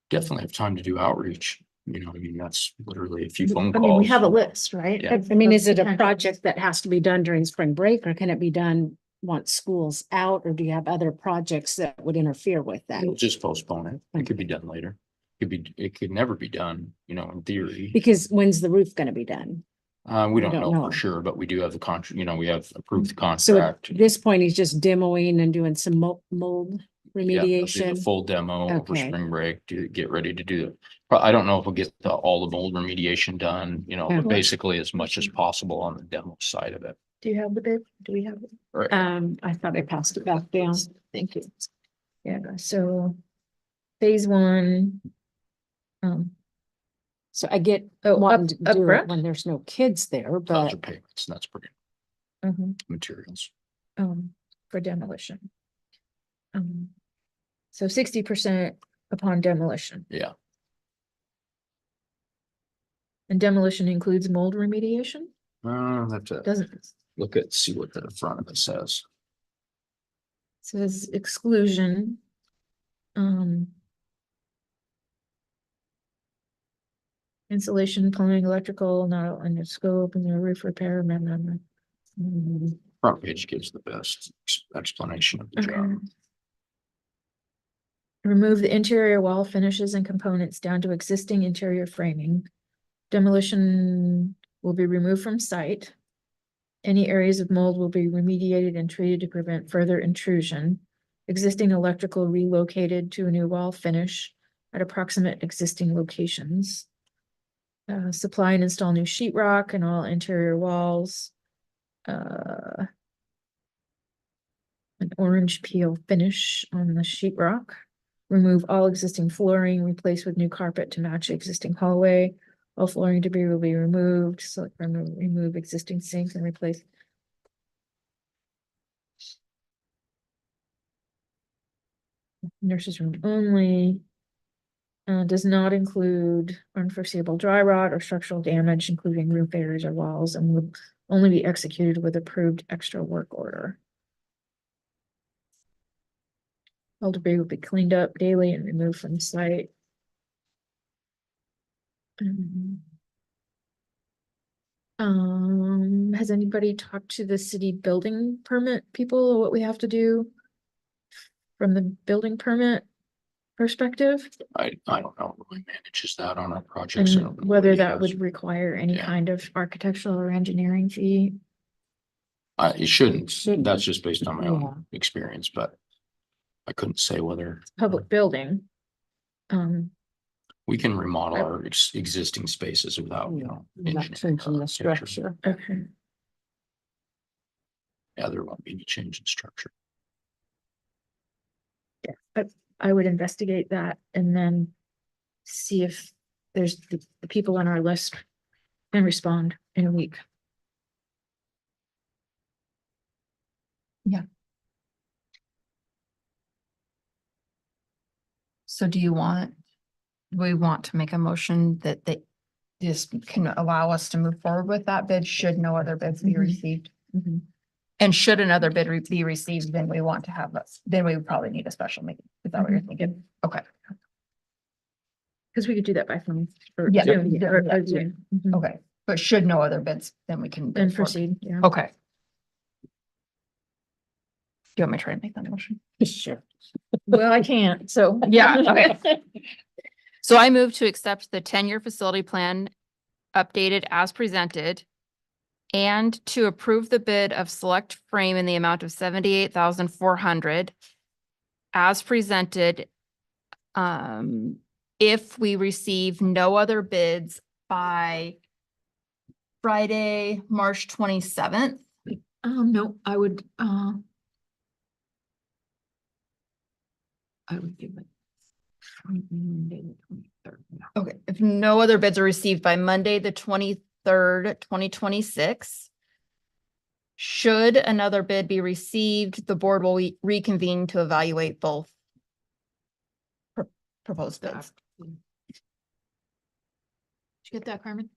Definitely have time to do outreach. That's literally a few phone I calls. mean, we have a list, right? Yeah. I mean, is it a Potential. project that has to be done during spring break, or can it be done once school's out, or do you have other projects that would interfere with that? We'll just postpone it. It could be done later. It could never be done, in theory. Because when's the roof gonna be done? We don't don't know know. for sure, but we do have the contract, we have approved the So at contract. this point, he's just demoing and doing some mold Yeah, they'll do remediation. the full demo over Okay. spring break to get ready to do it. I don't know if we'll get all the mold remediation done, but Okay. basically as much as possible on the demo side of it. Do you have the bid? Do we have it? Right. I thought I passed it back down. Thank you. Yeah, so phase 1. So I get Oh, wanting to up do it front? when there's no kids there, Those but are payments, and that's pretty Mhm, materials. for demolition. So 60% upon demolition, Yeah, and demolition includes mold remediation? I have to Doesn't, see what the front of it says. says exclusion. Insulation, plumbing, electrical, not under scope, and the roof repair, Front page gives the best explanation of the job. Okay. Remove the interior wall finishes and components down to existing interior framing. Demolition will be removed from site. Any areas of mold will be remediated and treated to prevent further intrusion. Existing electrical relocated to a new wall finish at approximate existing locations. Supply and install new sheetrock in all interior walls. An orange peel finish on the sheetrock. Remove all existing flooring, replace with new carpet to match existing hallway. All flooring debris will be removed. Select remove existing sinks and replace. Nurse's room only. Does not include unforeseeable dry rot or structural damage, including roof areas or walls, and would only be executed with approved extra work order. All debris will be cleaned up daily and removed from the site. Has anybody talked to the city building permit people, what we have to do from the building permit perspective? I don't know who manages that on our projects. I don't know And what whether he that does. would require any Yeah. kind of architectural or engineering fee? It shouldn't. That's just based on my Yeah. own experience, but I couldn't say whether Public building. we can remodel our existing spaces without, you know. Not engineering changing or the architecture. structure. Okay. Yeah, there won't be any change in structure. I would investigate that and then see if there's the people on our list can respond in a week. So do we want to make a motion that they just can allow us to move forward with that bid should no other bids be Mhm. received? Mhm. And should another bid be received, then we want to have us, then we would probably need a special meeting. Is that what you're thinking? Okay, Because we could do that by phone. Or Yeah. Zoom, Yeah. or Yeah. Zoom. Mhm. okay. But should no other bids, then we can. Then go forward. proceed, yeah. Okay. Do you want me to try to make that motion? Sure. Well, I can't, so. Yeah, okay. So I move to accept the 10-year facility plan updated as presented and to approve the bid of Select Frame in the amount of 78,400 as presented. If we receive no other bids by Friday, March 27th. No, I would give it. Monday the 23rd, yeah. Okay, if no other bids are received by Monday, the 23rd, 2026. Should another bid be received, the board will reconvene to evaluate both proposed bids. Did you get that, Carmen?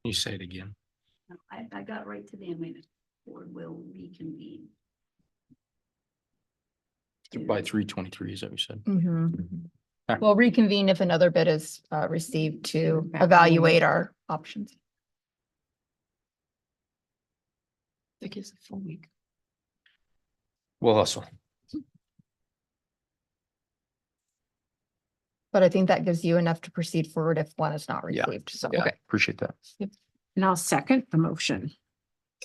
You say it again. No, I got right to the end, wait, board will reconvene. By 3/23, is that what you said? Mhm. We'll reconvene if another bid is received to evaluate our options. That gives a full week. We'll hustle. But I think that gives you enough to proceed forward if one is not Yeah. received. So, Yeah, okay. appreciate that. And I'll second the motion.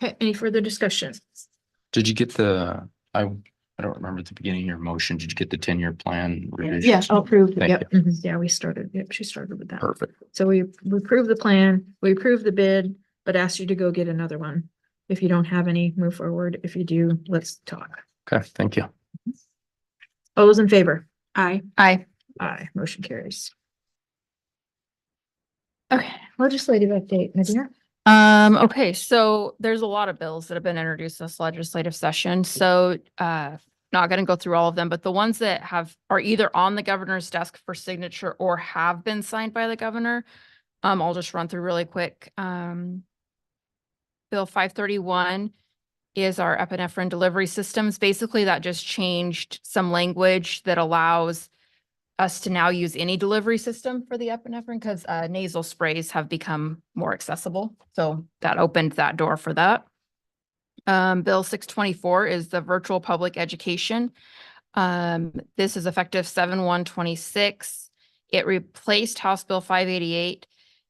Okay, any further discussion? Did you get I don't remember at the beginning of your motion, did you get the 10-year plan? revisions? Yeah, I'll approve. Thank Yep. Mhm. Yeah, we started. Yep, she started with that. Perfect. So we approved the plan, we approved the bid, but asked you to go get another one. If you don't have any, move forward. If you do, let's talk. Okay, thank you. All those in favor? Aye. Aye. Aye, motion carries. Okay, legislative update, Nadia. Okay, so there's a lot of bills that have been introduced this legislative session, so not gonna go through all of them, but the ones that are either on the governor's desk for signature or have been signed by the governor. I'll just run through really quick. Bill 531 is our epinephrine delivery systems. Basically, that just changed some language that allows us to now use any delivery system for the epinephrine because nasal sprays have become more accessible. So that opened that door for that. Bill 624 is the virtual public education. This is effective 7/1/26. It replaced House Bill 588,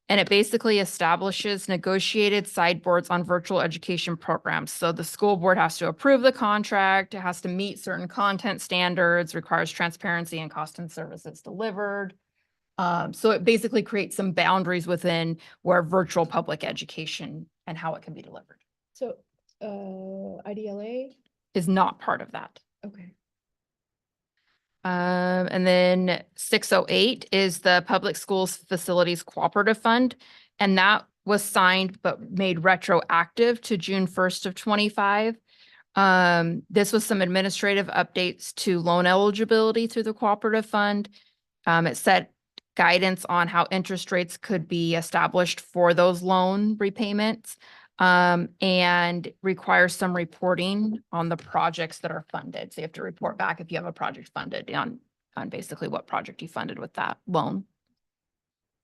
and it basically establishes negotiated sideboards on virtual education programs. So the school board has to approve the contract, it has to meet certain content standards, requires transparency and cost and services delivered. So it basically creates some boundaries within where virtual public education and how it can be delivered So, IDLA, is not part of that. okay. And then 608 is the Public Schools Facilities Cooperative Fund. And that was signed but made retroactive to June 1st of 25. This was some administrative updates to loan eligibility through the cooperative fund. It set guidance on how interest rates could be established for those loan repayments. And requires some reporting on the projects that are funded. So you have to report back if you have a project funded on basically what project you funded with that loan.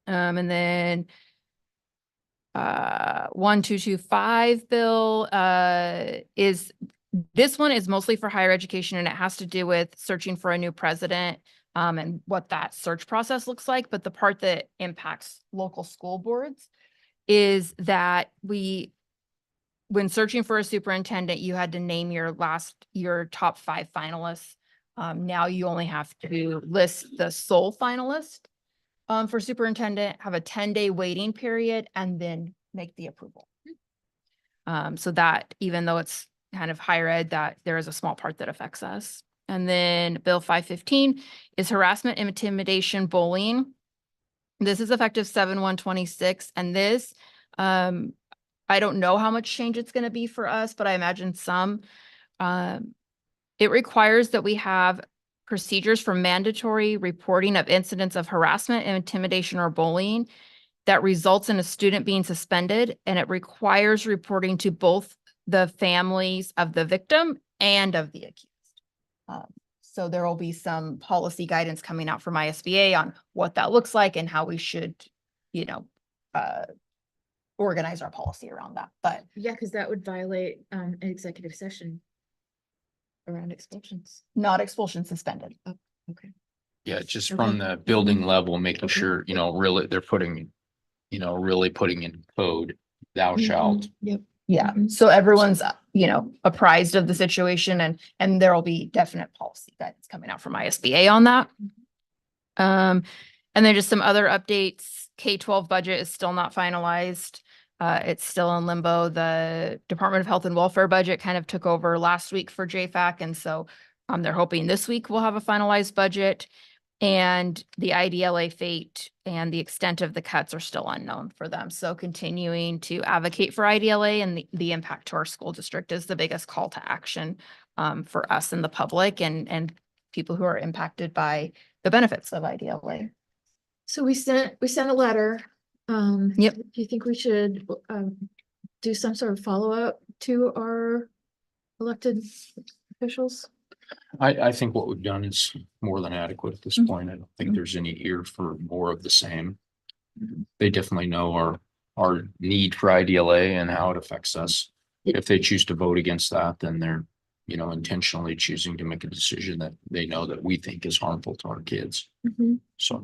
And then 1225 bill is, this one is mostly for higher education, and it has to do with searching for a new president and what that search process looks like. But the part that impacts local school boards is that when searching for a superintendent, you had to name your top 5 finalists. Now you only have to list the sole finalist for superintendent, have a 10-day waiting period, and then make the approval. So that even though it's kind of higher ed, that there is a small part that affects us. And then Bill 515 is harassment, intimidation, bullying. This is effective 7/1/26, and this I don't know how much change it's going to be for us, but I imagine some. It requires that we have procedures for mandatory reporting of incidents of harassment, intimidation, or bullying that results in a student being suspended, and it requires reporting to both the families of the victim and of the accused. So there will be some policy guidance coming out from ISBA on what that looks like and how we should, organize our policy around that. But Yeah, because that would violate an executive session around expulsions. not expulsion, suspended. Okay. Yeah, just Okay. from the building level, making Okay. sure, really, they're putting, really putting in code, thou shalt. Yep. Yeah, Mhm. so everyone's, apprised of the situation, and there will be definite policy guidance coming out from ISBA on that. And then just some other updates. K-12 budget is still not finalized. It's still in limbo. The Department of Health and Welfare budget kind of took over last week for JFAC, and so they're hoping this week we'll have a finalized budget. And the IDLA fate and the extent of the cuts are still unknown for them. So continuing to advocate for IDLA and the impact to our school district is the biggest call to action for us and the public and people who are impacted by the benefits of IDLA. So we sent a letter. Yep. Do you think we should do some sort of follow-up to our elected officials? I think what we've done is more than adequate at this point. I don't think there's any ear for more of the same. They definitely know our need for IDLA and how it affects us. If they choose to vote against that, then they're, intentionally choosing to make a decision that they know that we think is harmful to our kids. So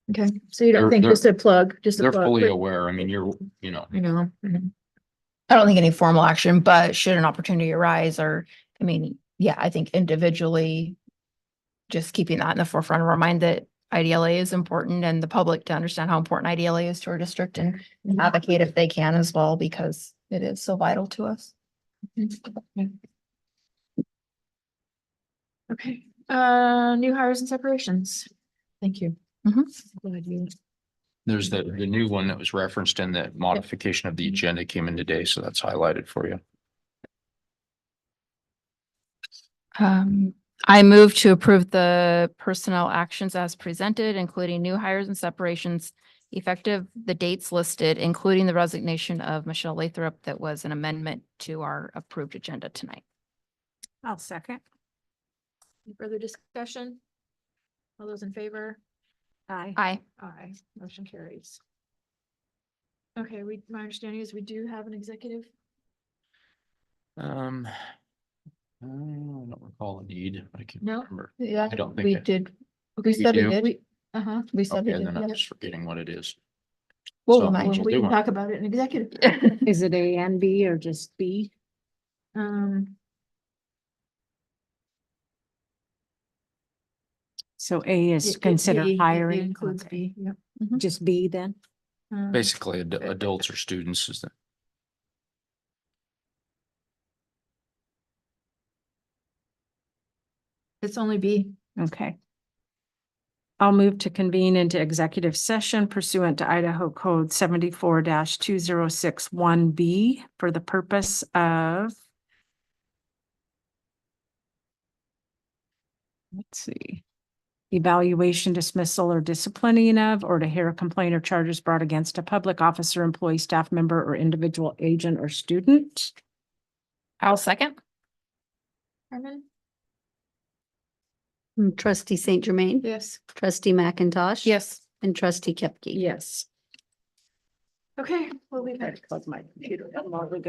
Okay, so you don't They're- think they're- just a plug, just a they're plug? fully but- aware. I mean, I know. I don't think any formal action, but should an opportunity arise I think individually, just keeping that in the forefront of our mind that IDLA is important and the public to understand how important IDLA is to our district and advocate if they can as well, because it is so vital to us. Okay, new hires and separations. Thank you. Glad you. there's the new one that was referenced in the modification of the agenda came in today, so that's highlighted for you. I move to approve the personnel actions as presented, including new hires and separations effective the dates listed, including the resignation of Michelle Lathrop that was an amendment to our approved agenda tonight. I'll second. Any further discussion? All those in favor? Aye. Aye. Aye, motion carries. Okay, my understanding is we do have an executive. I don't recall a need. I can't No? remember. Yeah, I don't think we it- did We said we do? did. Uh-huh. We said we Okay, did. then I'm yeah. just forgetting what it is. We'll So, remind we'll you. We do can one. talk about it in executive. Is it A and B or just B? Um, So A is it's consider B, it hiring. includes Okay. B, yep. Just B then? Basically, adults or students is the. It's only B. Okay. I'll move to convene into executive session pursuant to Idaho Code 74-2061B for the purpose of, let's see, evaluation, dismissal, or disciplining of, or to hear a complaint or charges brought against a public officer, employee, staff member, or individual agent or student. I'll second. Carmen? Trustee Saint Germain. Yes. Trustee McIntosh. Yes. And trustee Kepke. Yes. Okay, we'll leave it. Plug my computer. I'm all good.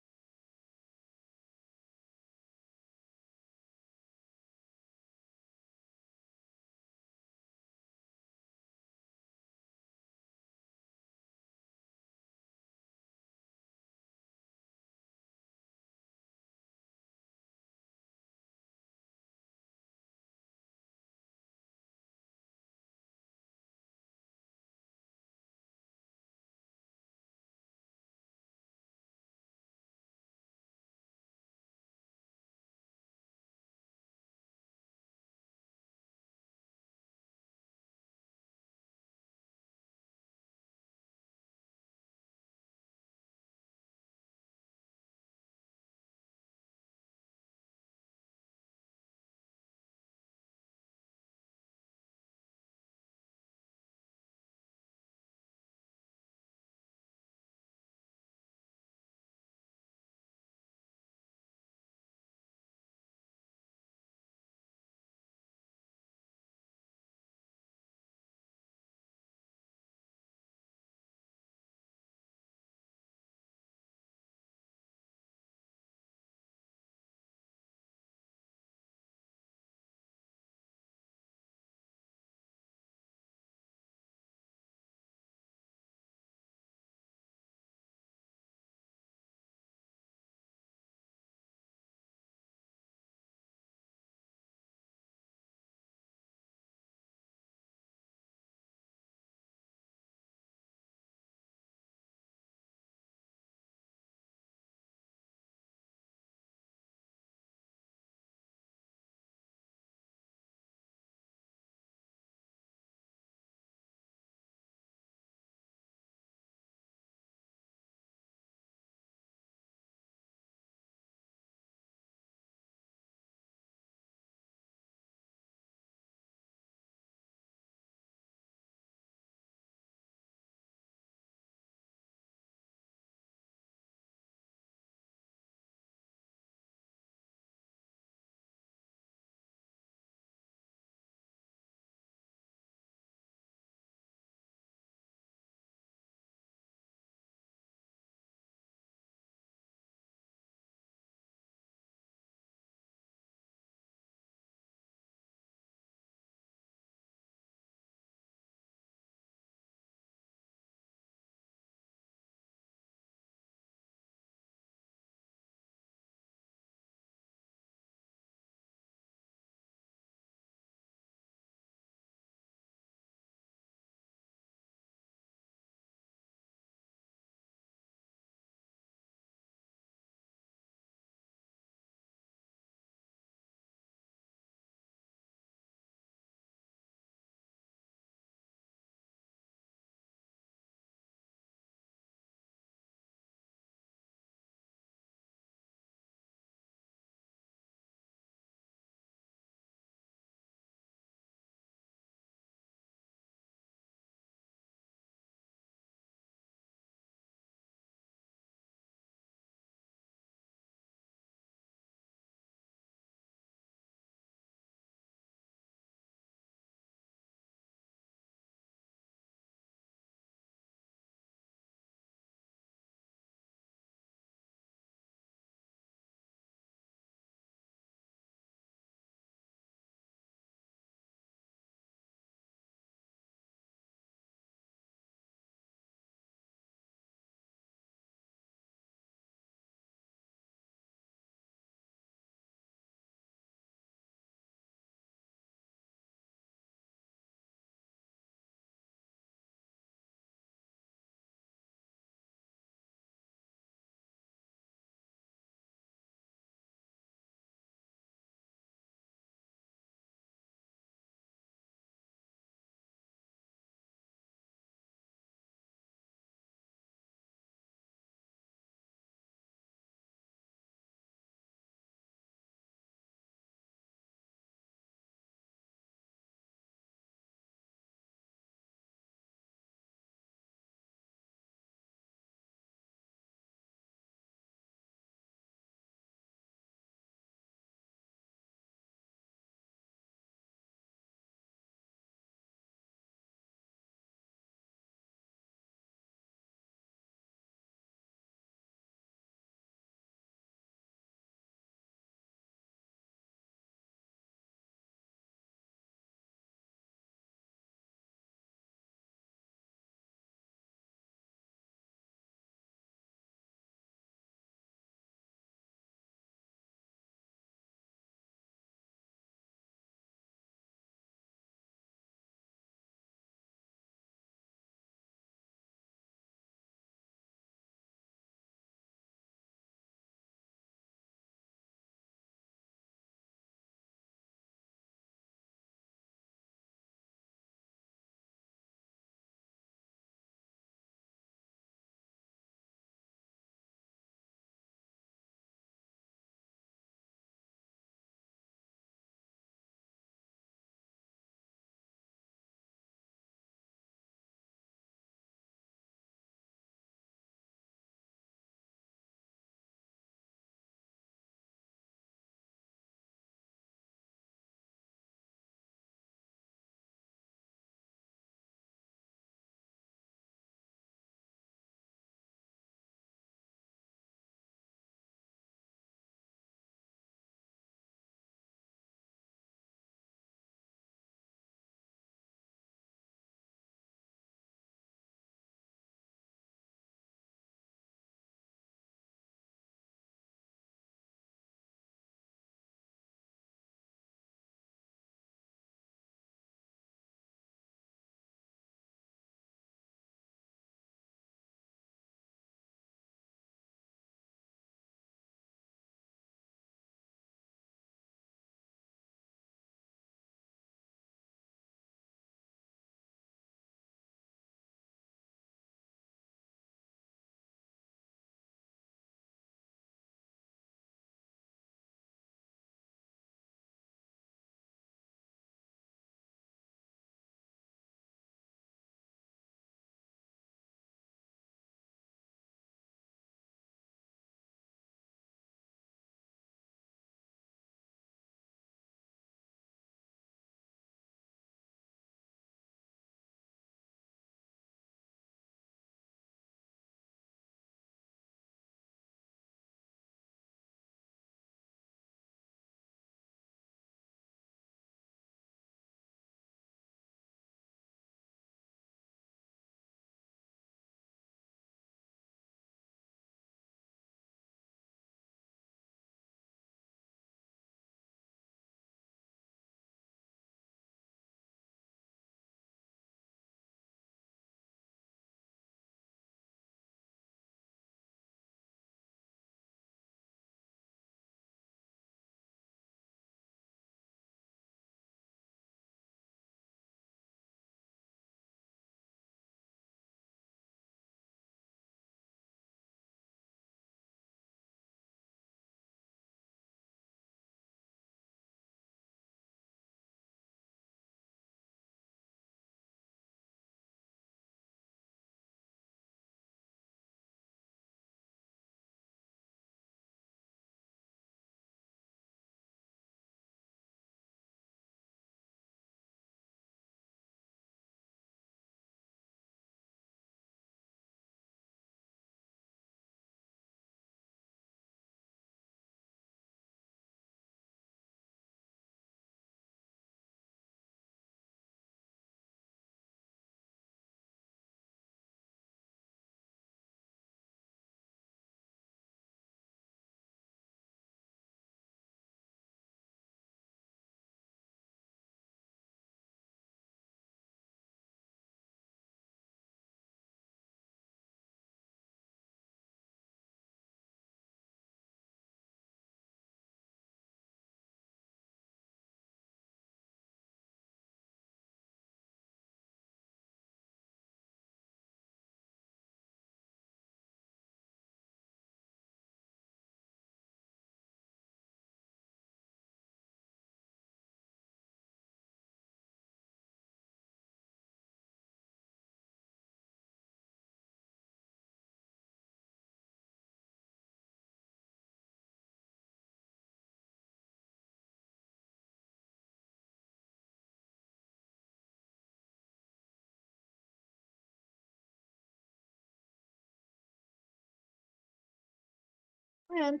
And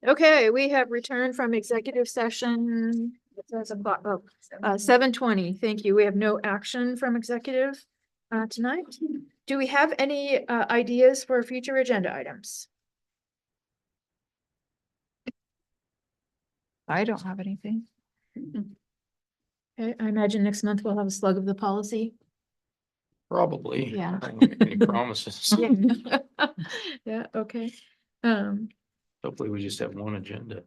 okay, we have returned from executive session. It says about 7:20. Thank you. We have no action from executive tonight. Do we have any ideas for future agenda items? I don't have anything. Okay, I imagine next month we'll have a slug of the policy. Probably. Yeah. I don't make any promises. Yeah, okay. Hopefully we just have one agenda.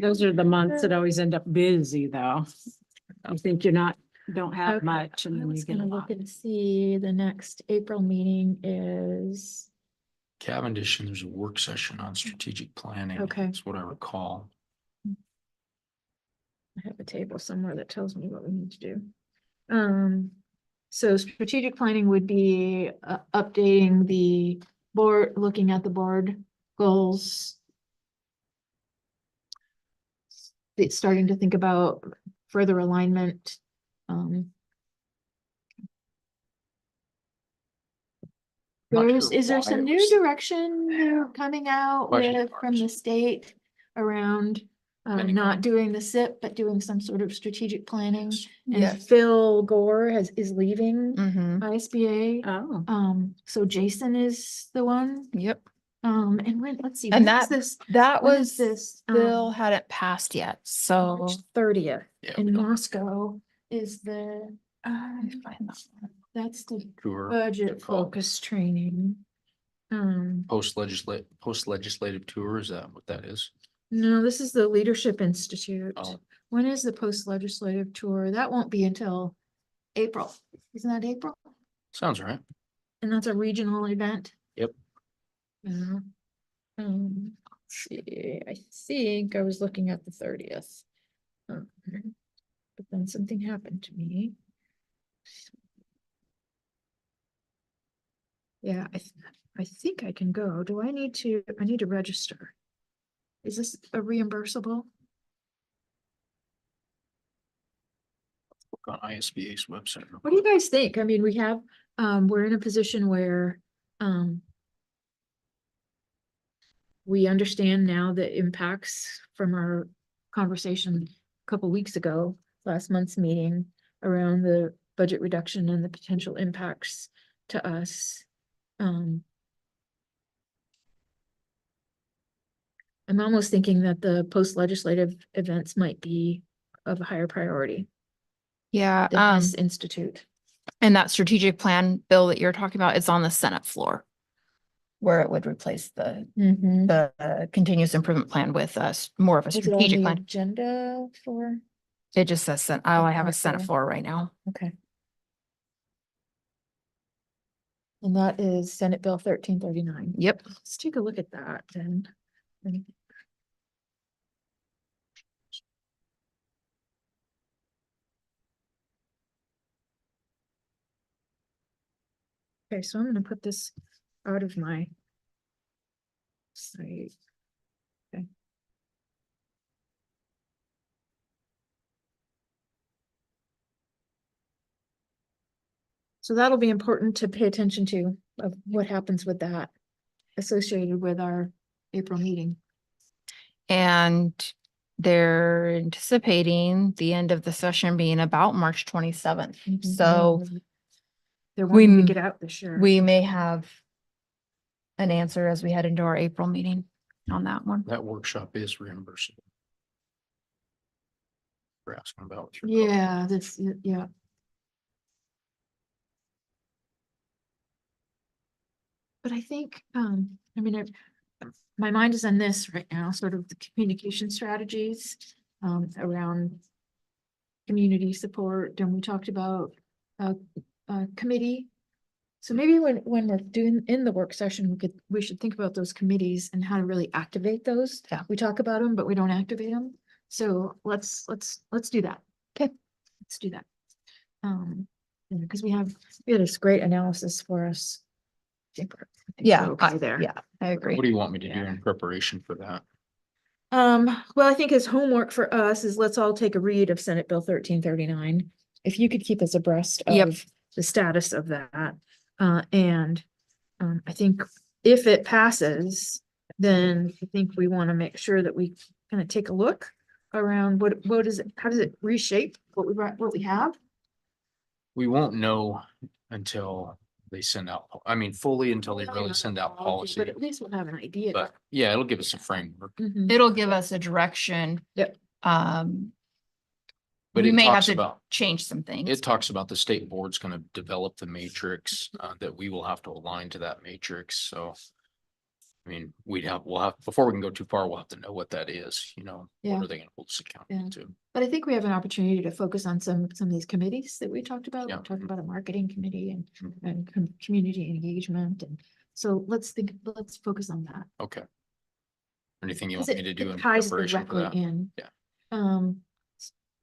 Those are the months that always end up busy, though. You think don't have Okay, much and I then you was get a gonna lot. look and see, the next April meeting is, Cavendish, and there's a work session on strategic planning. Okay. That's what I recall. I have a table somewhere that tells me what we need to do. So strategic planning would be updating the board, looking at the board goals. Starting to think about further alignment. I'm not Is sure there why some it new was- direction coming out Question with from the marks. state around Depending not on- doing the SIP, but doing some sort of strategic planning? And Yes. Phil Gore is leaving Mm-hmm. ISBA. Oh, So Jason is the one. Yep. And when, let's see. And when is that- this? That When is was, this? bill hadn't passed yet, so. March 30th Yeah, we in don't Moscow is the, Let me find that one. that's the tour. budget call. focus training. Post legislative tour, is that what that is? No, this is the Leadership Institute. Oh. When is the post legislative tour? That won't be until April. Isn't that April? Sounds right. And that's a regional event. Yep. Yeah. Let's see, I think I was looking at the 30th. But then something happened to me. Yeah, I think I can go. Do I need to register? Is this a reimbursable? Look on ISBA's website. What do you guys think? I mean, we have, we're in a position where, we understand now the impacts from our conversation a couple weeks ago, last month's meeting, around the budget reduction and the potential impacts to us. I'm almost thinking that the post-legislative events might be of a higher priority Yeah, than this institute. and that strategic plan bill that you're talking about is on the Senate floor, where it would replace the continuous improvement plan with us, more of a Is it on strategic the plan. agenda for, It just says, oh, I have a Okay. Senate floor right now. okay. And that is Senate Bill 1339. Yep. Let's take a look at that then. Okay, so I'm gonna put this out of my site. Okay. So that'll be important to pay attention to, of what happens with that associated with our April meeting. And they're anticipating the end of the session being about March 27th. So They're we wanting to m- get out this year. we may have an answer as we head into our April meeting on that one. That workshop is reimbursable. We're asking about. with your Yeah, that's, yeah. But I think, I mean, my mind is on this right now, sort of the communication strategies, around community support, and we talked about a committee. So maybe when we're doing in the work session, we should think about those committees and how to really activate those. Yeah. We talk about them, but we don't activate them. So let's do that. Okay. Let's do that. Because we had this great analysis for us. I think we're okay there. Yeah, I agree. What do you want me to do Yeah. in preparation for that? Well, I think his homework for us is let's all take a read of Senate Bill 1339. If you could keep us abreast Yep. of the status of that. And I think if it passes, then I think we want to make sure that we kind of take a look around what is it, how does it reshape what we have? We won't know until they send out, I mean, fully until they really send out policy. But at least we'll have an idea. But yeah, it'll give us a framework. Mhm. It'll give us a direction. Yep. But We it may have talks to about, change some things. it talks about the state board's gonna develop the matrix, that we will have to align to that matrix, so. I mean, we'll have, before we can go too far, we'll have to know what that is, you know, Yeah. what are they gonna hold us accountable to? But I think we have an opportunity to focus on some of these committees that we talked about. We Yeah. talked about a marketing committee Mhm. and community engagement. And so let's focus on that. Okay. Anything you 'Cause want me to do it in ties preparation for directly that? in. Yeah.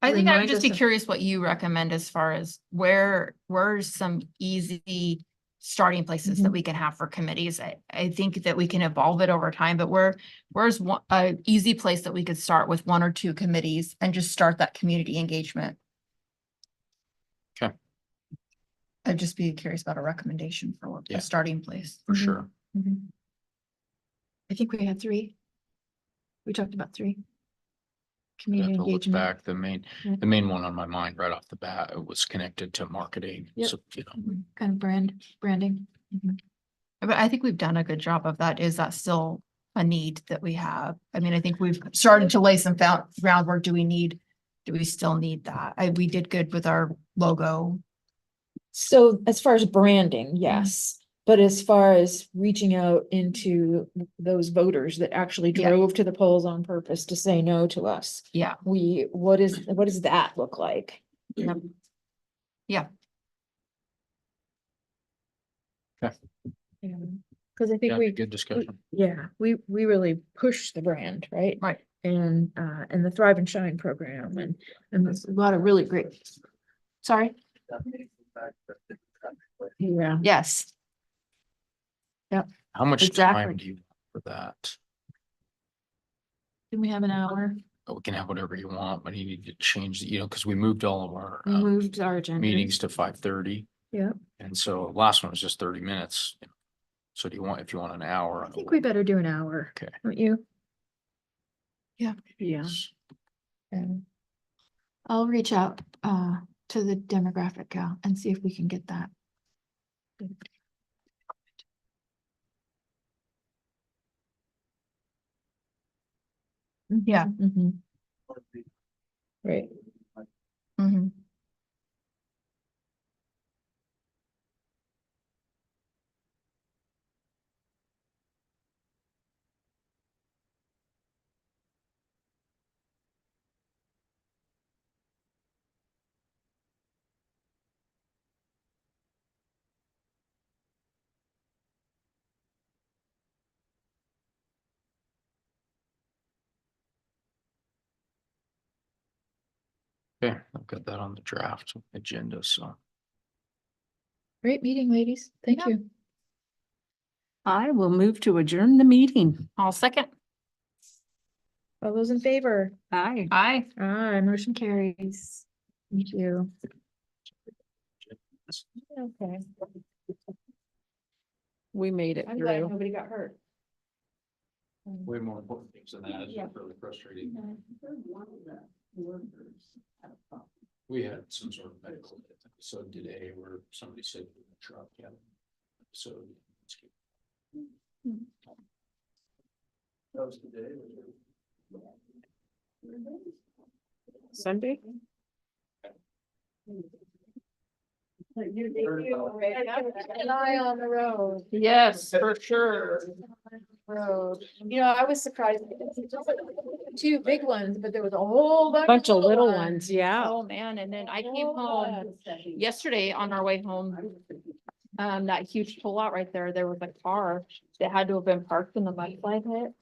I think I'd remind just us be of- curious what you recommend as far as where's some easy starting places that Mhm. we can have for committees. I think that we can evolve it over time, but where's one, a easy place that we could start with one or two committees and just start that community engagement? Okay. I'd just be curious about a recommendation for Yeah. a starting place. For Mhm. sure. Mhm. I think we had 3. We talked about 3. I have Community to look engagement. back, Yeah. the main one on my mind right off the bat, it was connected to marketing. Yep. So, you know, Kind of branding. Mhm. But I think we've done a good job of that. Is that still a need that we have? I mean, I think we've started to lay some groundwork. Do we still need that? We did good with our logo. So as far as branding, yes. But as far as reaching out into those voters that actually Yeah. drove to the polls on purpose to say no to us, Yeah. what does that look like? Yeah. Cause I think yeah, good discussion. we really push the brand, right? Right. And the Thrive and Shine program and there's a lot of really great. Sorry? Yeah. Yes. How much Exactly. time do you want for that? Can we have an hour? We can have whatever you want, but you need to change, you know, because we moved all of our We moved our agenda. meetings to 5:30. Yeah. And so last one was just 30 minutes. So if you want an hour? I think we better do an hour. Okay. Don't you? Yeah. And I'll reach out to the demographic gal and see if we can get that. Yeah. Mhm. Right. Mhm. Okay, I've got that on the draft agenda, so. Great meeting, ladies. Thank Yeah. you. I will move to adjourn the meeting. I'll second. All those in favor? Aye. Aye. Aye, motion carries. Thank you. Okay. We made it I'm glad through. nobody got hurt. Way more important things than that. It's Yeah. really frustrating. We had some sort of medical episode today where somebody said in the truck, yeah. So. That was today. Sunday? An eye on the road. Yes, for sure. Road. You know, I was surprised. Two big ones, but there was a whole Bunch of little ones, yeah. Oh, man. And then I came home yesterday on our way home. That huge pullout right there, there was a car that had to have been parked when the mudslide hit.